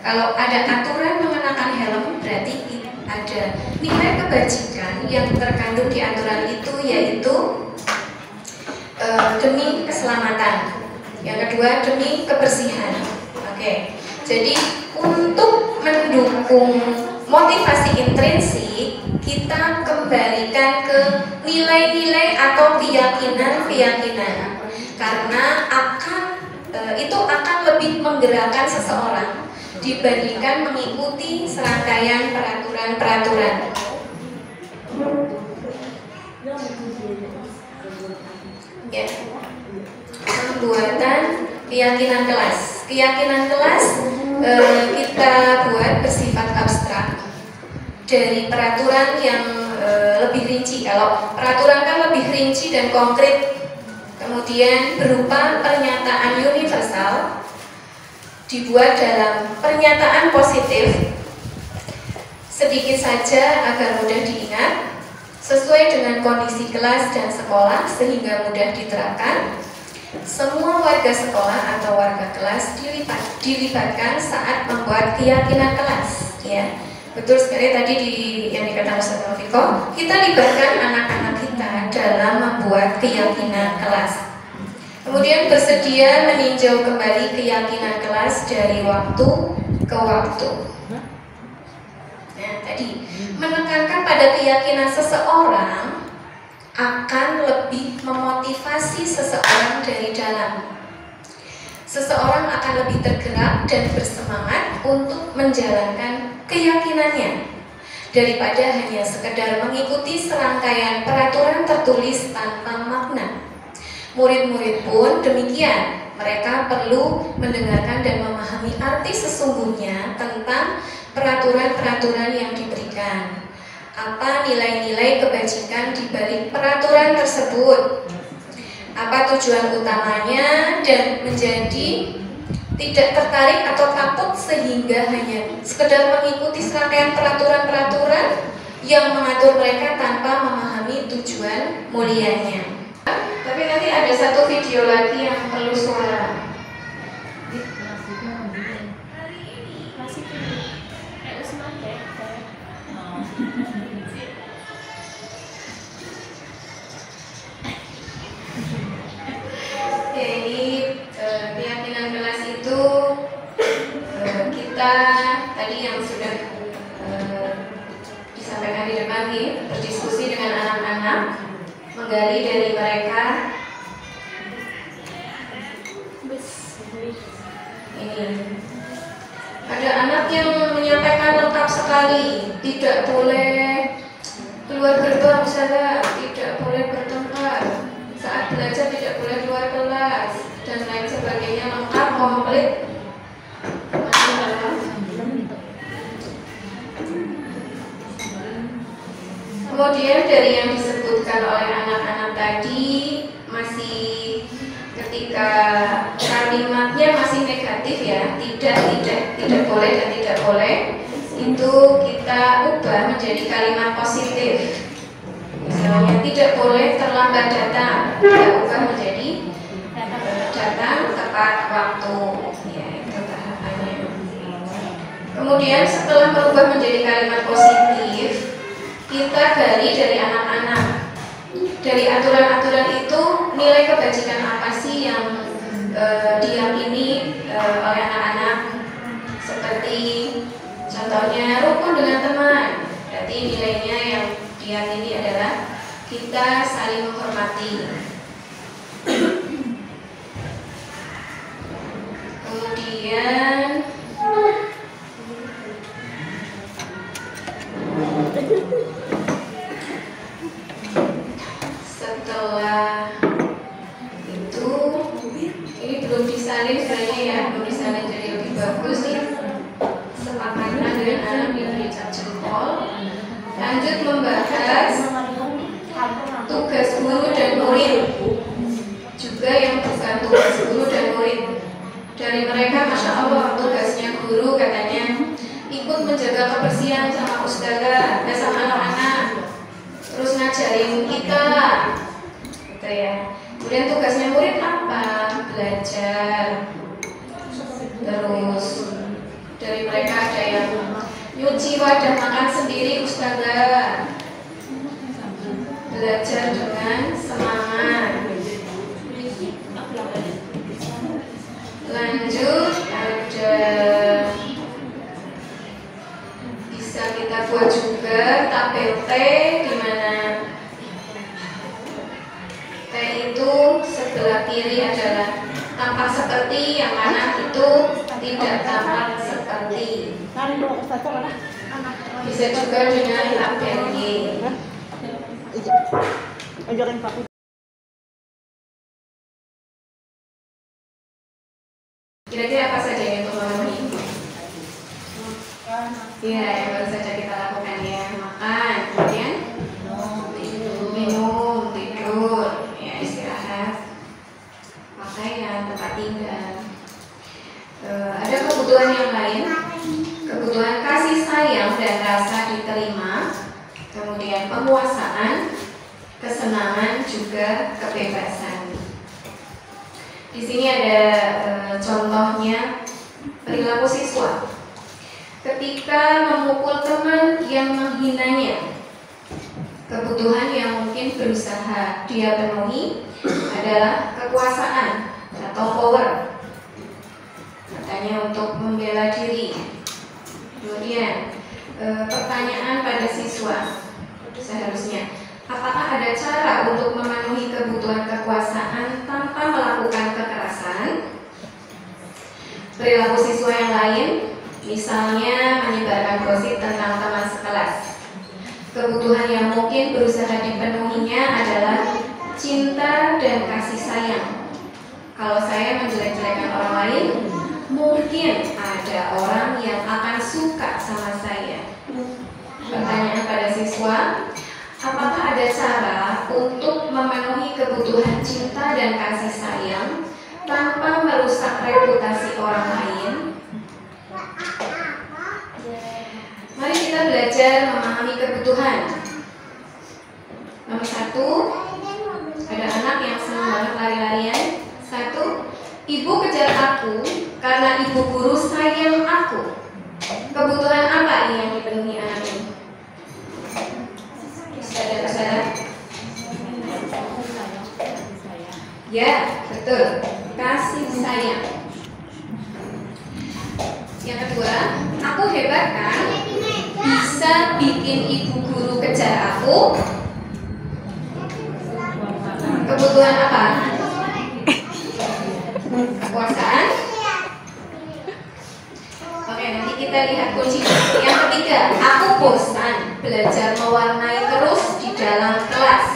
Speaker 2: kalau ada aturan mengenakan helm, berarti ada nilai kebajikan yang terkandung di aturan itu, yaitu demi keselamatan. Yang kedua, demi kebersihan. Oke, jadi untuk mendukung motivasi intrinsik, kita kembalikan ke nilai-nilai atau keyakinan-keyakinan, karena itu akan lebih menggerakkan seseorang dibandingkan mengikuti serangkaian peraturan-peraturan. Ya. Pembuatan keyakinan kelas. Keyakinan kelas kita buat bersifat abstrak dari peraturan yang lebih rinci. Kalau peraturan kan lebih rinci dan konkret, kemudian berupa pernyataan universal, dibuat dalam pernyataan positif, sedikit saja agar mudah diingat, sesuai dengan kondisi kelas dan sekolah sehingga mudah diterapkan. Semua warga sekolah atau warga kelas dilibatkan saat membuat keyakinan kelas. Ya, betul sekali tadi yang dikatakan Ustaz Taufiko, kita libatkan anak-anak kita dalam membuat keyakinan kelas. Kemudian bersedia meninjau kembali keyakinan kelas dari waktu ke waktu. Nah, tadi menekankan pada keyakinan seseorang akan lebih memotivasi seseorang dari dalam. Seseorang akan lebih tergerak dan bersemangat untuk menjalankan keyakinannya daripada hanya sekedar mengikuti serangkaian peraturan tertulis tanpa makna. Murid-murid pun demikian. Mereka perlu mendengarkan dan memahami arti sesungguhnya tentang peraturan-peraturan yang diberikan. Apa nilai-nilai kebajikan di balik peraturan tersebut? Apa tujuan utamanya, dan menjadi tidak tertarik atau takut sehingga hanya sekedar mengikuti serangkaian peraturan-peraturan yang mengatur mereka tanpa memahami tujuan mulianya. Tapi nanti ada satu video lagi yang perlu suara. Jadi keyakinan kelas itu kita tadi yang sudah disampaikan di depan berdiskusi dengan anak-anak, menggali dari mereka. Ini ada anak yang menyampaikan lengkap sekali, tidak boleh keluar gerbang saja, tidak boleh bertengkar, saat belajar tidak boleh keluar kelas, dan lain sebagainya, lengkap, komplit. Kemudian dari yang disebutkan oleh anak-anak tadi, masih ketika kalimatnya masih negatif ya, tidak boleh dan tidak boleh, itu kita ubah menjadi kalimat positif. Misalnya tidak boleh terlambat datang, kita ubah menjadi datang tepat waktu. Ya, itu tahapannya. Kemudian setelah berubah menjadi kalimat positif, kita gali dari anak-anak. aturan-aturan itu nilai kebajikan apa sih yang diyakini oleh anak-anak, seperti contohnya rukun dengan teman. Berarti nilainya yang diyakini adalah kita saling menghormati. Kemudian setelah itu, ini belum disalin sebenarnya ya, belum disalin jadi lebih bagus nih. Sepakatnya dengan anak yang dicap jempol. Lanjut membahas tugas guru dan murid, juga yang bukan tugas guru dan murid. Dari mereka, masya Allah, tugasnya guru katanya ikut menjaga kebersihan sama ustazah, sama anak-anak, terus ngajarin kita, gitu ya. Kemudian tugasnya murid apa? Belajar. Terus dari mereka ada yang nyuci wadah makan sendiri ustazah, belajar dengan semangat. Lanjut ada bisa kita buat juga TPT, di mana T itu sebelah kiri adalah tampak seperti, yang kanan itu tidak tampak seperti. Bisa juga dengan ABG. Kira-kira apa saja yang untuk memenuhi? Ya, yang baru saja kita lakukan ya, makan, kemudian minum, tidur, ya istirahat, pakaian, tempat tinggal. Ada kebutuhan yang lain, kebutuhan kasih sayang dan rasa diterima, kemudian penguasaan, kesenangan, juga kebebasan. Di sini ada contohnya perilaku siswa. Ketika memukul teman yang menghinanya, kebutuhan yang mungkin berusaha dia penuhi adalah kekuasaan atau power, katanya untuk membela diri. Kemudian pertanyaan pada siswa seharusnya, apakah ada cara untuk memenuhi kebutuhan kekuasaan tanpa melakukan kekerasan? Perilaku siswa yang lain, misalnya menyebarkan gosip tentang teman sekelas. Kebutuhan yang mungkin berusaha dipenuhinya adalah cinta dan kasih sayang. Kalau saya menjelek-jelekan orang lain, mungkin ada orang yang akan suka sama saya. Pertanyaan pada siswa, apakah ada cara untuk memenuhi kebutuhan cinta dan kasih sayang tanpa merusak reputasi orang lain? Mari kita belajar memahami kebutuhan. Nomor 1, ada anak yang senang banget lari-larian. 1, ibu kejar aku karena ibu guru sayang aku. Kebutuhan apa yang dipenuhi anak ini? Saudara-saudara? Ya, betul. Kasih sayang. Yang kedua, aku hebat kan? Bisa bikin ibu guru kejar aku. Kebutuhan apa? Kekuasaan. Oke, nanti kita lihat kuncinya. Yang ketiga, aku bosan belajar mewarnai terus di dalam kelas.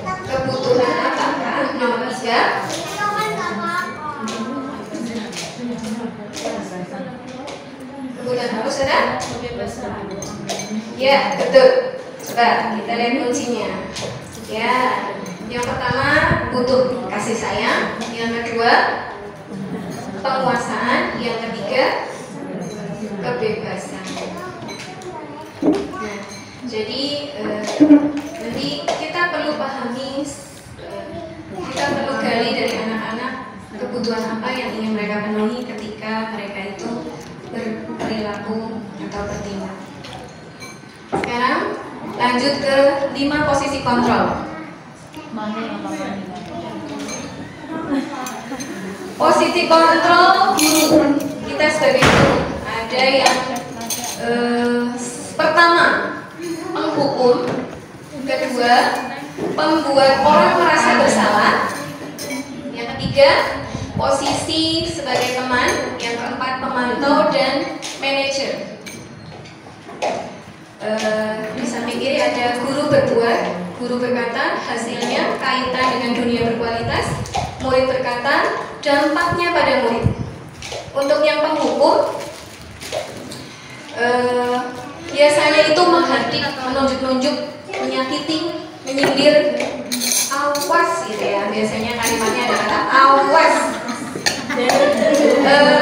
Speaker 2: Kebutuhan apa? Nomor 3. Kebutuhan apa, saudara? Ya, betul. Coba kita lihat kuncinya. Ya, yang pertama butuh kasih sayang. Yang kedua penguasaan. Yang ketiga kebebasan. Nah, jadi nanti kita perlu pahami, kita perlu gali dari anak-anak kebutuhan apa yang ingin mereka penuhi ketika mereka itu berperilaku atau bertindak. Sekarang lanjut ke 5 posisi kontrol. Posisi kontrol guru kita sebagai guru ada yang pertama menghukum, kedua membuat orang merasa bersalah, yang ketiga posisi sebagai teman, yang keempat pemantau dan manajer. Di samping kiri ada guru berbuat, guru berkata hasilnya kaitan dengan dunia berkualitas, murid berkata dampaknya pada murid. Untuk yang penghukum biasanya itu menghardik, menunjuk-nunjuk, menyakiti, menyindir, awas gitu ya. Biasanya kalimatnya ada kata awas.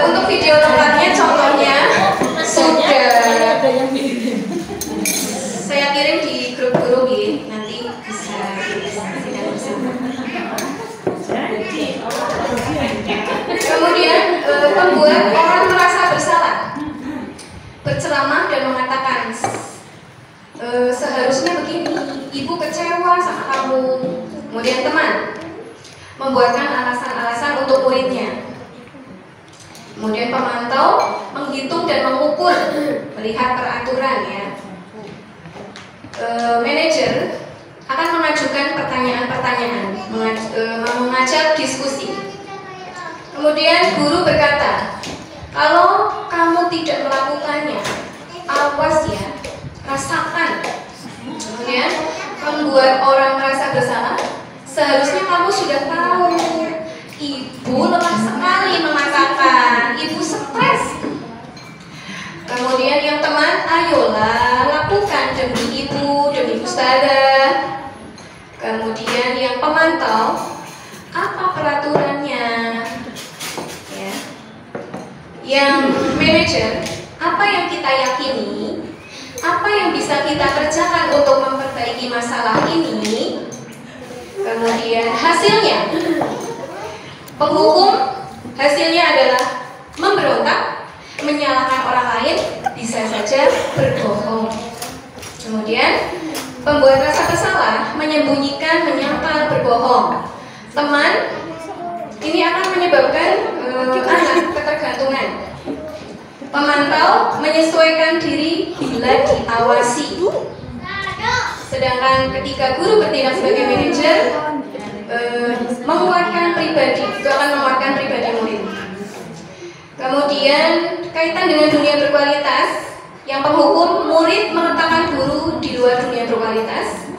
Speaker 2: Untuk video lengkapnya contohnya sudah saya kirim di grup guru ya, nanti bisa disaksikan bersama. Kemudian membuat orang merasa bersalah, berceramah dan mengatakan seharusnya begini, ibu kecewa sama kamu. Kemudian teman membuatkan alasan-alasan untuk muridnya. Kemudian pemantau menghitung dan mengukur, melihat peraturan ya. Manajer akan mengajukan pertanyaan-pertanyaan, mengajak diskusi. Kemudian guru berkata, kalau kamu tidak melakukannya, awas ya, rasakan. Kemudian membuat orang merasa bersalah, seharusnya kamu sudah tahu, ibu lelah sekali mengatakan, ibu stres. Kemudian yang teman, ayolah lakukan demi ibu, demi ustazah. Kemudian yang pemantau, apa peraturannya? Ya. Yang manajer, apa yang kita yakini, apa yang bisa kita kerjakan untuk memperbaiki masalah ini. Kemudian hasilnya, penghukum hasilnya adalah memberontak, menyalahkan orang lain, bisa saja berbohong. Kemudian pembuat rasa bersalah, menyembunyikan, menyangkal, berbohong. Teman, ini akan menyebabkan anak ketergantungan. Pemantau menyesuaikan diri bila diawasi. Sedangkan ketika guru bertindak sebagai manajer, menguatkan pribadi, itu akan menguatkan pribadi murid. Kemudian kaitan dengan dunia berkualitas, yang penghukum murid meletakkan guru di luar dunia berkualitas.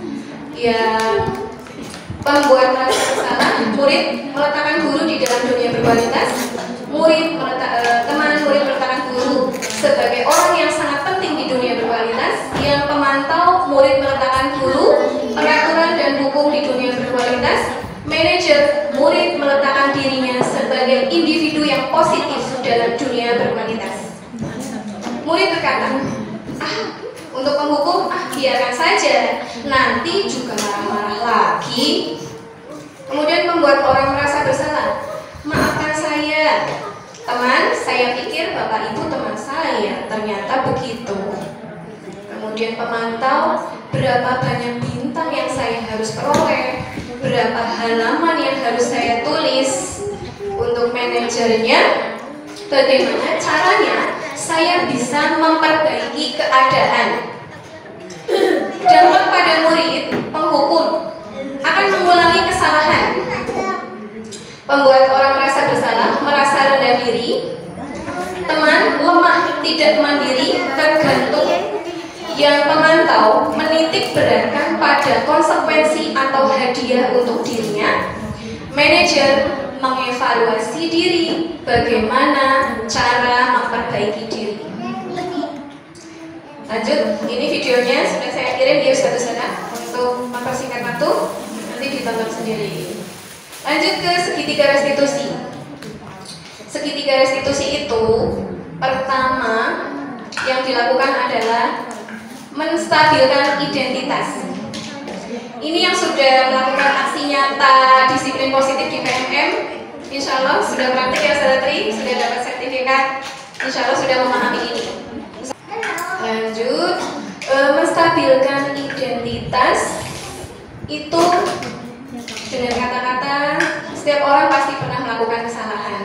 Speaker 2: Yang pembuat rasa bersalah, murid meletakkan guru di dalam dunia berkualitas. Teman murid meletakkan guru sebagai orang yang sangat penting di dunia berkualitas. Yang pemantau murid meletakkan guru, peraturan dan hukum di dunia berkualitas. Manajer murid meletakkan dirinya sebagai individu yang positif dalam dunia berkualitas. Murid berkata, untuk penghukum, biarkan saja, nanti juga marah-marah lagi. Kemudian membuat orang merasa bersalah, maafkan saya, teman, saya pikir bapak ibu teman saya, ternyata begitu. Kemudian pemantau, berapa banyak bintang yang saya harus peroleh, berapa halaman yang harus saya tulis. Untuk manajernya, bagaimana caranya saya bisa memperbaiki keadaan. Dampak pada murid, penghukum akan mengulangi kesalahan. Membuat orang merasa bersalah, merasa rendah diri. Teman lemah, tidak mandiri, tergantung. Yang pemantau menitik beratkan pada konsekuensi atau hadiah untuk dirinya. Manajer mengevaluasi diri, bagaimana cara memperbaiki diri. Lanjut, ini videonya sudah saya kirim di Ustadz untuk mempersingkat waktu, nanti ditonton sendiri. Lanjut ke segitiga restitusi. Segitiga restitusi itu pertama yang dilakukan adalah menstabilkan identitas. Ini yang sudah melakukan aksi nyata disiplin positif di PMM, insya Allah sudah praktik ya Sadatri, sudah dapat sertifikat, insya Allah sudah memahami ini. Lanjut, menstabilkan identitas itu Dengan kata-kata, setiap orang pasti pernah melakukan kesalahan.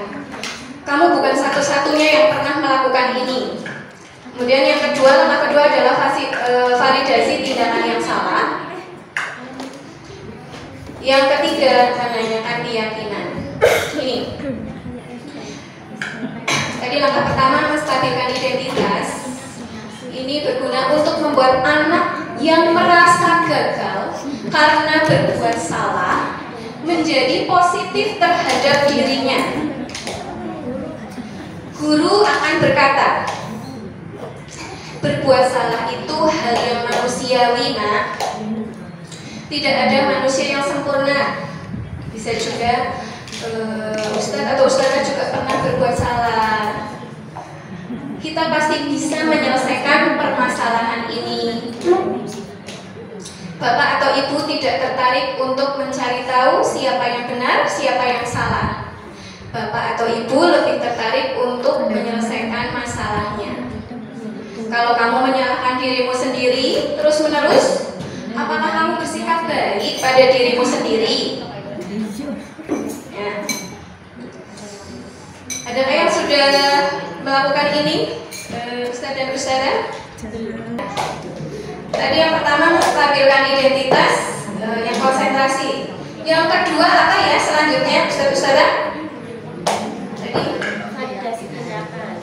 Speaker 2: Kamu bukan satu-satunya yang pernah melakukan ini. Kemudian yang kedua, langkah kedua adalah validasi tindakan yang salah. Yang ketiga, menanyakan keyakinan. Ini. Tadi langkah pertama, menstabilkan identitas. Ini berguna untuk membuat anak yang merasa gagal karena berbuat salah menjadi positif terhadap dirinya. Guru akan berkata, berbuat salah itu hal yang manusiawi, nak. Tidak ada manusia yang sempurna. Bisa juga Ustadz atau Ustadzah juga pernah berbuat salah. Kita pasti bisa menyelesaikan permasalahan ini. Bapak atau ibu tidak tertarik untuk mencari tahu siapa yang benar, siapa yang salah. Bapak atau ibu lebih tertarik untuk menyelesaikan masalahnya. Kalau kamu menyalahkan dirimu sendiri terus-menerus, apakah kamu bersikap baik pada dirimu sendiri? Ya. Adakah yang sudah melakukan ini, Ustadz dan Ustadzah? Tadi yang pertama menstabilkan identitas, yang konsentrasi. Yang kedua apa ya selanjutnya, Ustadz Ustadzah? Tadi
Speaker 5: Validasi tindakan.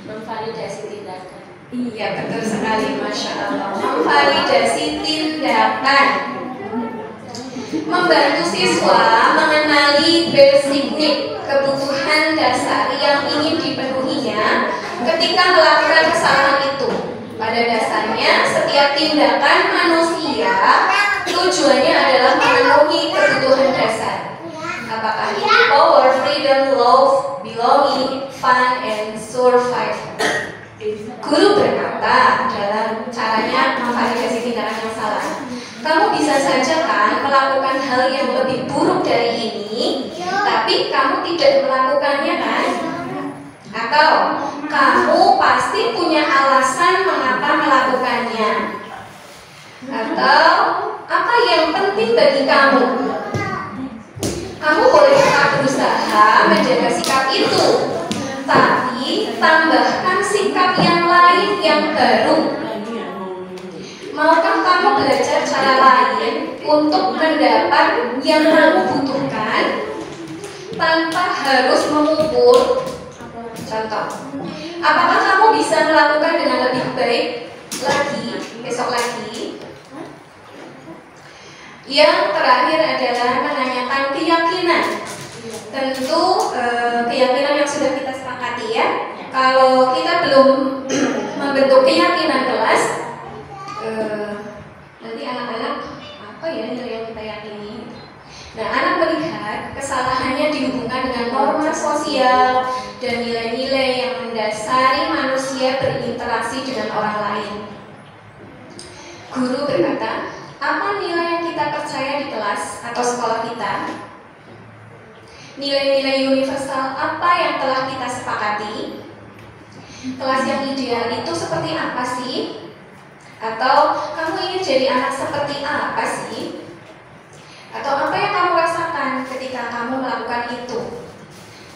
Speaker 5: Memvalidasi tindakan.
Speaker 2: iya betul sekali, Masya Allah. Memvalidasi tindakan. Membantu siswa mengenali basic need, kebutuhan dasar yang ingin dipenuhinya ketika melakukan kesalahan itu. Pada dasarnya, setiap tindakan manusia tujuannya adalah memenuhi kebutuhan dasar. Apakah itu power, freedom, love, belonging, fun, and survive. Guru berkata dalam caranya memvalidasi tindakan yang salah. Kamu bisa saja kan melakukan hal yang lebih buruk dari ini, tapi kamu tidak melakukannya kan? Atau kamu pasti punya alasan mengapa melakukannya? Atau apa yang penting bagi kamu? Kamu boleh tetap berusaha menjaga sikap itu, tapi tambahkan sikap yang lain yang baru. Maukah kamu belajar cara lain untuk mendapat yang kamu butuhkan tanpa harus mengukur? Contoh, apakah kamu bisa melakukan dengan lebih baik lagi, besok lagi? Yang terakhir adalah menanyakan keyakinan. Tentu keyakinan yang sudah kita sepakati ya. Kalau kita belum membentuk keyakinan kelas, nanti anak-anak apa ya nilai yang kita yakini. Nah, anak melihat kesalahannya dihubungkan dengan norma sosial dan nilai-nilai yang mendasari manusia berinteraksi dengan orang lain. Guru berkata, apa nilai yang kita percaya di kelas atau sekolah kita? Nilai-nilai universal apa yang telah kita sepakati? Kelas yang ideal itu seperti apa sih? Atau kamu ingin jadi anak seperti apa sih? Atau apa yang kamu rasakan ketika kamu melakukan itu?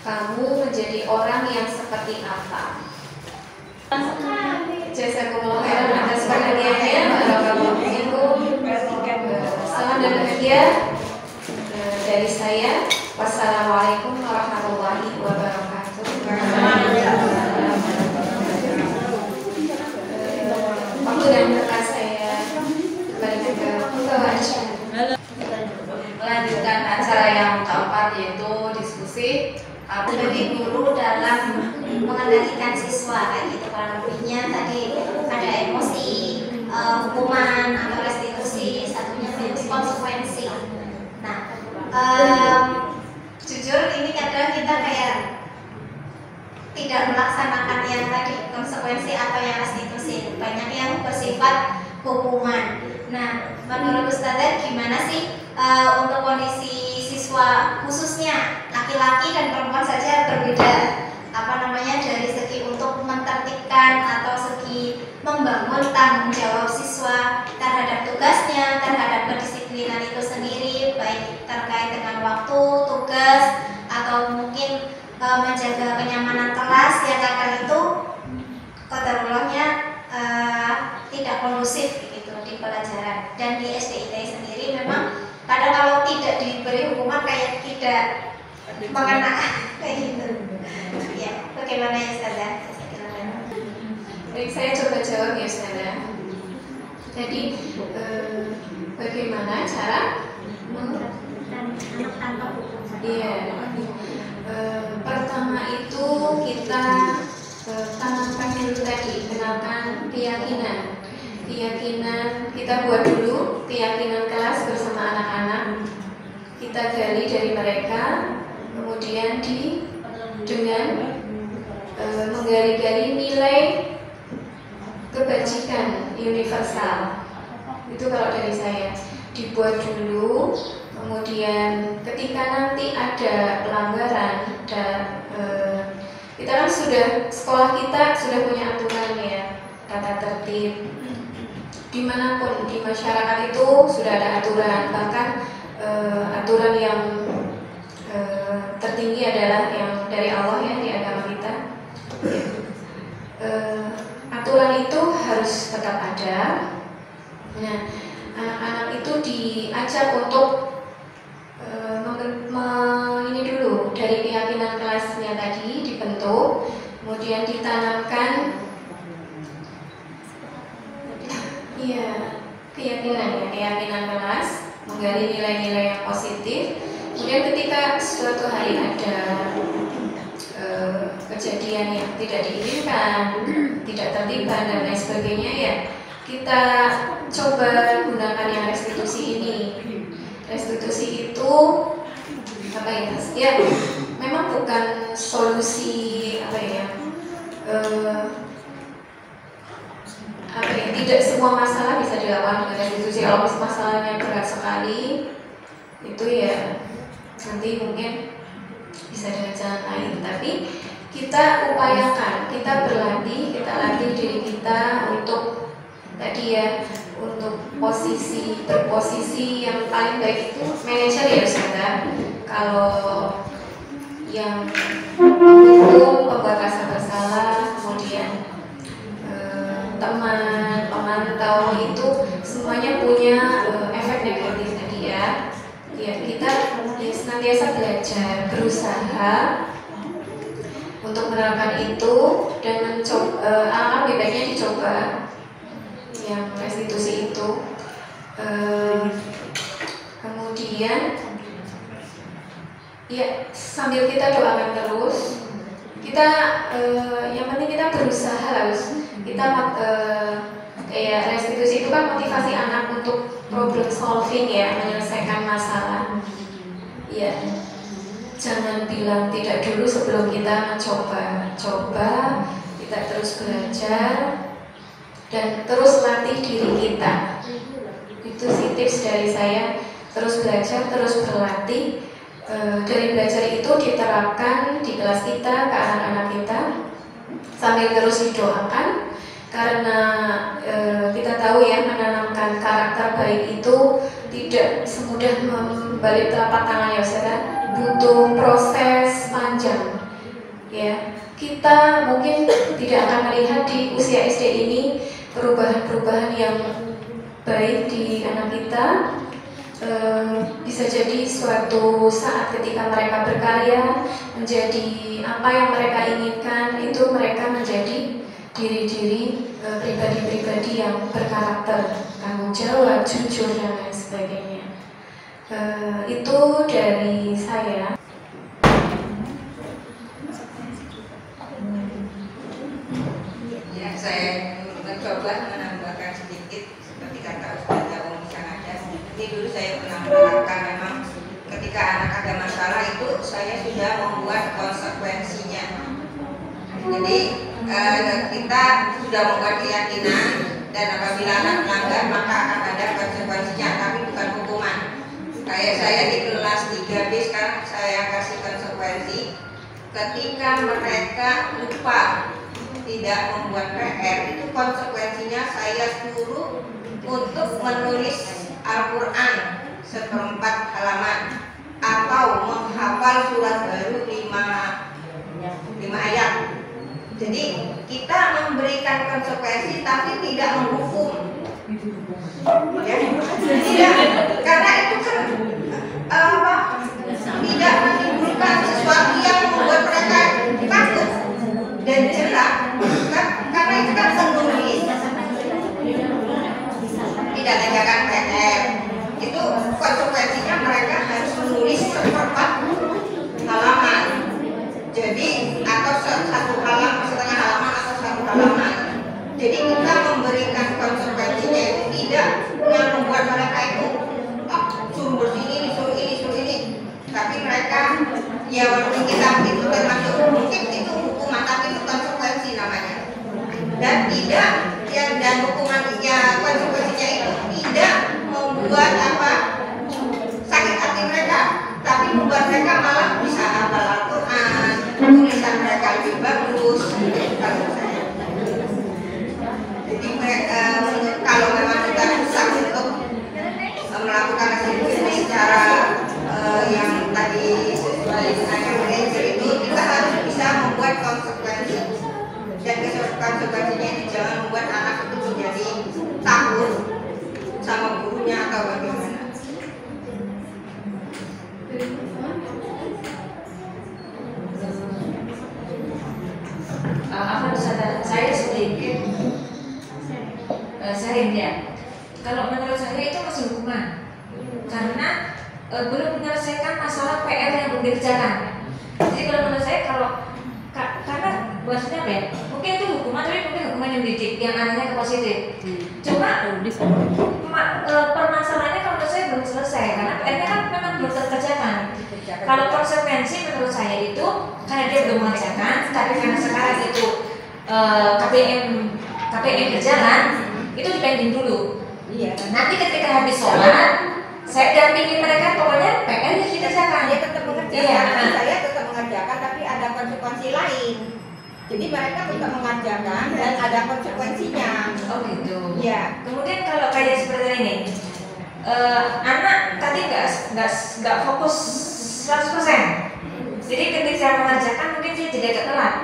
Speaker 2: Kamu menjadi orang yang seperti apa? Jazakumullah khairan atas perhatiannya. Barakallahu fiikum. Salam dan bahagia dari saya. Wassalamualaikum warahmatullahi wabarakatuh. Waktu dan tempat saya kembali ke Aisha.
Speaker 1: Melanjutkan acara yang keempat yaitu diskusi
Speaker 4: sebagai guru dalam mengendalikan siswa kayak gitu. Kurang lebihnya tadi ada emosi, hukuman atau restitusi, satunya konsekuensi. Nah, jujur ini kadang kita kayak tidak melaksanakan yang tadi konsekuensi atau yang restitusi, banyak yang bersifat hukuman. Nah, menurut Ustazah gimana sih untuk kondisi siswa khususnya laki-laki dan perempuan saja berbeda, dari segi untuk menertibkan atau segi membangun tanggung jawab siswa terhadap tugasnya, terhadap kedisiplinan itu sendiri. tidak mengena kayak gitu. Ya, bagaimana ya Ustazah?
Speaker 2: Baik, saya coba jawab ya Ustazah. Jadi bagaimana cara Iya. Pertama itu kita tanamkan dulu tadi, kenalkan keyakinan. Keyakinan kita buat dulu keyakinan kelas bersama anak-anak. Kita gali dari mereka, kemudian dengan menggali-gali nilai kebajikan universal. Itu kalau dari saya dibuat dulu, kemudian ketika nanti ada pelanggaran dan kita kan sekolah kita sudah punya aturan ya, tata tertib. Dimanapun di masyarakat itu sudah ada aturan, bahkan aturan yang tertinggi adalah yang dari Allah ya di agama kita. Aturan itu harus tetap ada. Nah, anak-anak itu diajak untuk ini dulu dari keyakinan kelasnya tadi dibentuk, kemudian ditanamkan keyakinan kelas, menggali nilai-nilai yang positif. Kemudian ketika suatu hari ada kejadian yang tidak diinginkan, tidak tertiban dan lain sebagainya ya, kita coba gunakan yang restitusi ini. Restitusi itu apa ya? Ya, memang bukan solusi tidak semua masalah bisa dilakukan dengan restitusi. Kalau masalahnya berat sekali, itu ya nanti mungkin bisa dengan jalan lain. Tapi kita upayakan, kita latih diri kita untuk tadi ya, untuk berposisi yang paling baik itu manajer ya Ustazah. Kalau yang mendukung, pembuat rasa bersalah, kemudian teman, pemantau, itu semuanya punya efek negatif tadi ya. Ya, kita senantiasa belajar, berusaha untuk menerapkan itu dan mencoba, lebih baiknya dicoba yang restitusi itu. Kemudian ya sambil kita doakan terus, kita yang penting kita berusaha harus kita kayak restitusi itu kan motivasi anak untuk problem solving ya, menyelesaikan masalah. Ya, jangan bilang tidak dulu sebelum kita coba, kita terus belajar dan terus latih diri kita. Itu sih tips dari saya, terus belajar, terus berlatih. Dari belajar itu diterapkan di kelas kita, ke anak-anak kita, sambil terus didoakan. Karena kita tahu ya, menanamkan karakter baik itu tidak semudah membalik telapak tangan ya Ustazah, butuh proses panjang ya. Kita mungkin tidak akan melihat di usia SD ini perubahan-perubahan yang baik di anak kita. Bisa jadi suatu saat ketika mereka berkarya, menjadi apa yang mereka inginkan, itu mereka menjadi diri-diri pribadi-pribadi yang berkarakter, tanggung jawab, jujur dan lain sebagainya. Itu dari saya.
Speaker 8: Ya, saya mencoba menambahkan sedikit seperti kata Ustazah Umi Sanada. Ini dulu saya pernah menerapkan, memang ketika anak ada masalah itu saya sudah membuat konsekuensinya. Jadi kita sudah membuat keyakinan, dan apabila anak melanggar maka akan ada konsekuensinya, tapi bukan hukuman. Kayak saya di kelas 3B sekarang saya kasih konsekuensi ketika mereka lupa tidak membuat PR, itu konsekuensinya saya suruh untuk menulis Al-Quran 1/4 halaman atau menghafal surat baru 5 ayat. Jadi kita memberikan konsekuensi tapi tidak menghukum, ya. Tidak, karena itu kan tidak seperempat halaman. Jadi atau satu halaman, setengah halaman atau satu halaman. Jadi kita memberikan konsekuensinya itu tidak yang membuat mereka itu suruh bersih ini, suruh ini. Tapi mereka ya walaupun kita itu termasuk mungkin itu hukuman, tapi itu konsekuensi namanya. Dan tidak dan hukumannya konsekuensinya itu tidak membuat sakit hati mereka, tapi membuat mereka malah bisa hafal Al-Quran, tulisan mereka lebih bagus. Kalau saya, jadi kalau memang kita bisa untuk melakukan restitusi secara yang tadi sesuai dengan yang prinsip itu, kita harus bisa membuat konsekuensi. Dan konsekuensinya ini jangan membuat anak itu menjadi takut sama gurunya atau bagaimana.
Speaker 6: Saya sedikit sharing ya. Kalau menurut saya itu masih hukuman, karena belum menyelesaikan masalah PR yang belum dikerjakan. Jadi kalau menurut saya karena maksudnya apa ya? Mungkin itu hukuman, tapi mungkin hukuman yang didik, yang arahnya ke positif. Cuma permasalahannya kalau menurut saya belum selesai, karena PR-nya kan memang belum terkerjakan. Kalau konsekuensi menurut saya itu karena dia belum mengerjakan, tapi karena sekarang itu KPM berjalan, itu dipending dulu. Iya. Nanti ketika habis sholat, saya dampingi mereka, pokoknya PR yang dikerjakan.
Speaker 8: Dia tetap mengerjakan,
Speaker 6: iya.
Speaker 8: Saya tetap mengerjakan, tapi ada konsekuensi lain. Jadi mereka tetap mengerjakan dan ada konsekuensinya.
Speaker 6: Oh gitu.
Speaker 8: Ya.
Speaker 6: Kemudian kalau kayak seperti ini, anak tadi nggak fokus 100%. Jadi ketika mengerjakan mungkin dia jadi agak telat.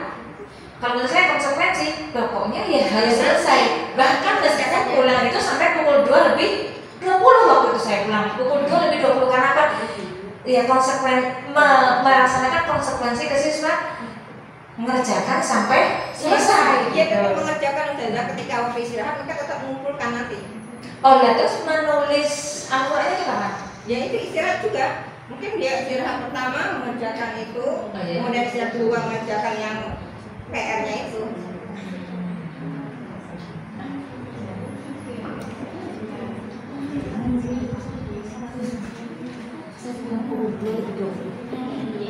Speaker 6: Kalau menurut saya konsekuensi, pokoknya ya harus selesai. Bahkan meskipun pulang itu sampai pukul 2 lebih 20 waktu itu saya pulang. Pukul 2 lebih 20 karena apa? Ya melaksanakan konsekuensi ke siswa, mengerjakan sampai selesai.
Speaker 8: Dia tetap mengerjakan ketika waktu istirahat, mereka tetap mengumpulkan nanti.
Speaker 6: Oh ya, terus menulis Al-Qurannya itu kapan?
Speaker 8: Ya itu istirahat juga. Mungkin dia istirahat pertama mengerjakan itu,
Speaker 6: iya.
Speaker 8: Kemudian istirahat kedua mengerjakan yang PR-nya itu.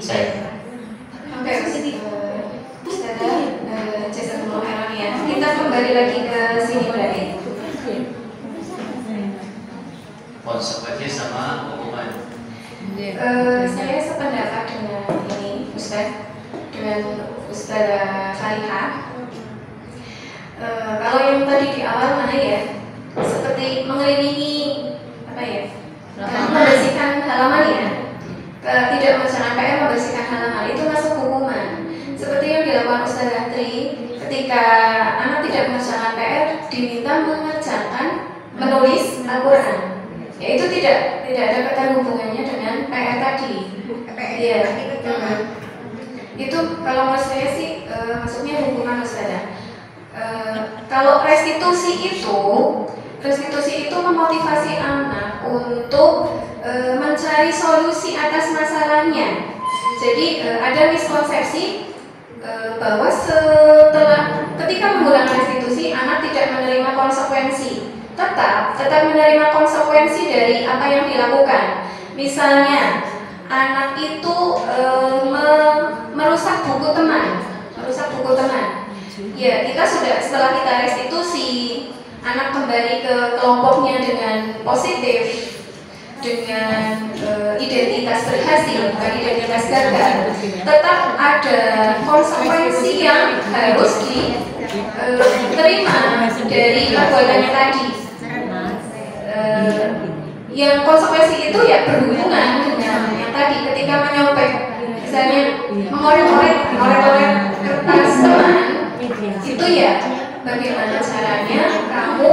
Speaker 3: Saya
Speaker 2: kita kembali lagi ke sini berarti.
Speaker 3: konsekuensi sama hukuman.
Speaker 2: Saya sependapat dengan ini dengan Ustazah Salihah. Kalau yang tadi di awal mana ya, seperti mengelilingi membersihkan halaman ya, tidak melaksanakan PR, membersihkan halaman itu masuk hukuman. Seperti yang dilakukan Ustazah Tri, ketika anak tidak melaksanakan PR diminta mengerjakan menulis Al-Quran, yaitu tidak ada kaitan hubungannya dengan PR tadi. Iya. Itu kalau menurut saya sih maksudnya hukuman Ustazah. Kalau restitusi itu memotivasi anak untuk mencari solusi atas masalahnya. Jadi ada miskonsepsi bahwa ketika menggunakan restitusi anak tidak menerima konsekuensi, tetap menerima konsekuensi dari apa yang dilakukan. Misalnya anak itu merusak buku teman. Ya, kita setelah kita restitusi, anak kembali ke kelompoknya dengan positif, dengan identitas berhasil, bukan identitas gagal. Tetap ada konsekuensi yang harus diterima dari perbuatannya tadi. Yang konsekuensi itu ya berhubungan dengan yang tadi, ketika menyontek, misalnya mengorek-orek kertas teman, itu ya bagaimana caranya kamu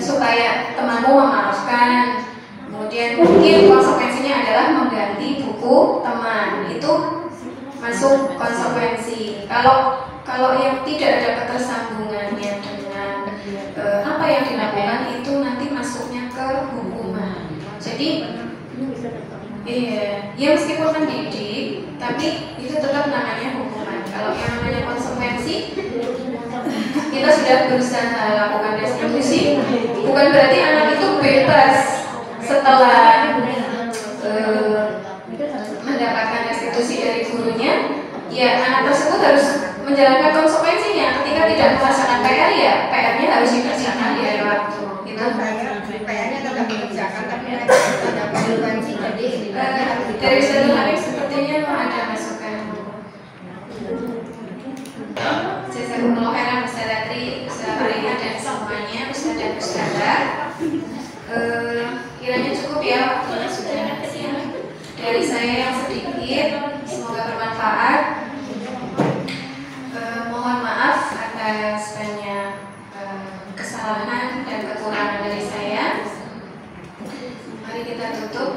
Speaker 2: supaya temanmu memaafkan. Kemudian mungkin konsekuensinya adalah mengganti buku teman, itu masuk konsekuensi. Kalau yang tidak ada ketersambungannya dengan apa yang dilakukan, itu nanti masuknya ke hukuman. Jadi Iya, ya meskipun mendidik, tapi itu tetap namanya hukuman. Kalau yang namanya konsekuensi, kita sudah berusaha lakukan restitusi, bukan berarti anak itu bebas setelah mendapatkan restitusi dari gurunya. Ya, anak tersebut harus menjalankan konsekuensinya. Ketika tidak melaksanakan PR, ya PR-nya harus dikerjakan di hari waktu. Gitu.
Speaker 8: PR-nya tetap dikerjakan, tapi mereka ada konsekuensi. Jadi
Speaker 2: dari Ustaz Harim sepertinya mau ada masukan. Jazakumullah khairan Ustaz Atri, Ustaz Rina dan semuanya, Ustaz dan Ustazah. Kiranya cukup ya waktunya sudah dari saya yang sedikit, semoga bermanfaat. Mohon maaf atas banyak kesalahan dan kekurangan dari saya. Mari kita tutup.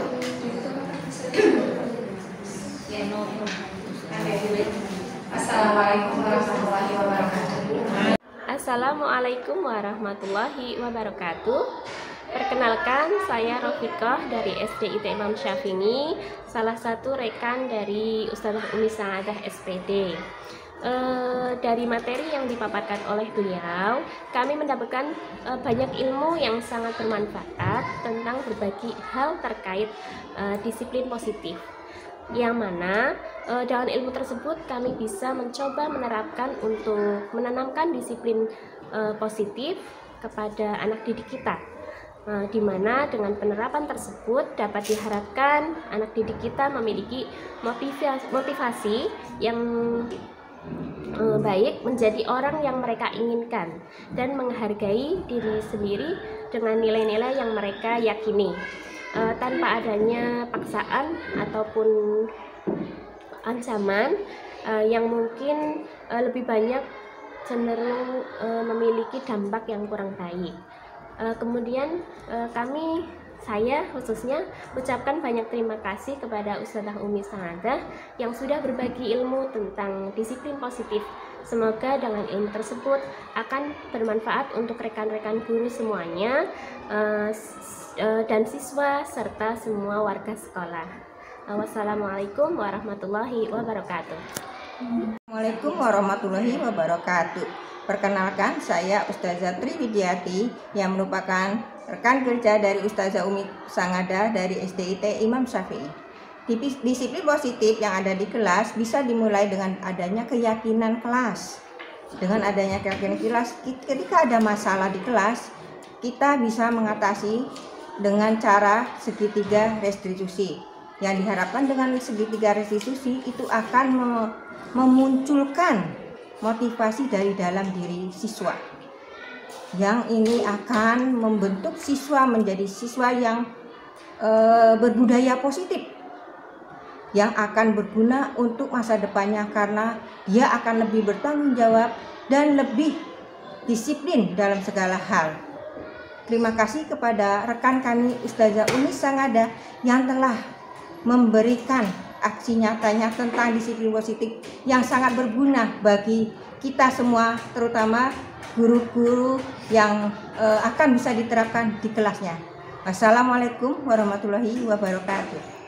Speaker 2: Assalamualaikum warahmatullahi wabarakatuh.
Speaker 5: Assalamualaikum warahmatullahi wabarakatuh. Perkenalkan, saya Rofiqah dari SDIT Imam Syafi'i, salah satu rekan dari Ustazah Umi Saadah SPD. Dari materi yang dipaparkan oleh beliau, kami mendapatkan banyak ilmu yang sangat bermanfaat tentang berbagai hal terkait disiplin positif, yang mana dengan ilmu tersebut kami bisa mencoba menerapkan untuk menanamkan disiplin positif kepada anak didik kita, di mana dengan penerapan tersebut dapat diharapkan anak didik kita memiliki motivasi yang baik, menjadi orang yang mereka inginkan dan menghargai diri sendiri dengan nilai-nilai yang mereka yakini, tanpa adanya paksaan ataupun ancaman yang mungkin lebih banyak cenderung memiliki dampak yang kurang baik. Kemudian saya khususnya ucapkan banyak terima kasih kepada Ustazah Umi Saadah yang sudah berbagi ilmu tentang disiplin positif. Semoga dengan ilmu tersebut akan bermanfaat untuk rekan-rekan guru semuanya dan siswa serta semua warga sekolah. Wassalamualaikum warahmatullahi wabarakatuh.
Speaker 8: Assalamualaikum warahmatullahi wabarakatuh. Perkenalkan, saya Ustazah Triwidiati yang merupakan rekan kerja dari Ustazah Umi Saadah dari SDIT Imam Syafi'i. Disiplin positif yang ada di kelas bisa dimulai dengan adanya keyakinan kelas. Dengan adanya keyakinan kelas, ketika ada masalah di kelas, kita bisa mengatasi dengan cara segitiga restitusi. Yang diharapkan dengan segitiga restitusi itu akan memunculkan motivasi dari dalam diri siswa, yang ini akan membentuk siswa menjadi siswa yang berbudaya positif, yang akan berguna untuk masa depannya karena dia akan lebih bertanggung jawab dan lebih disiplin dalam segala hal. Terima kasih kepada rekan kami Ustazah Umi Saadah yang telah memberikan aksi nyatanya tentang disiplin positif yang sangat berguna bagi kita semua, terutama guru-guru yang akan bisa diterapkan di kelasnya. Wassalamualaikum warahmatullahi wabarakatuh.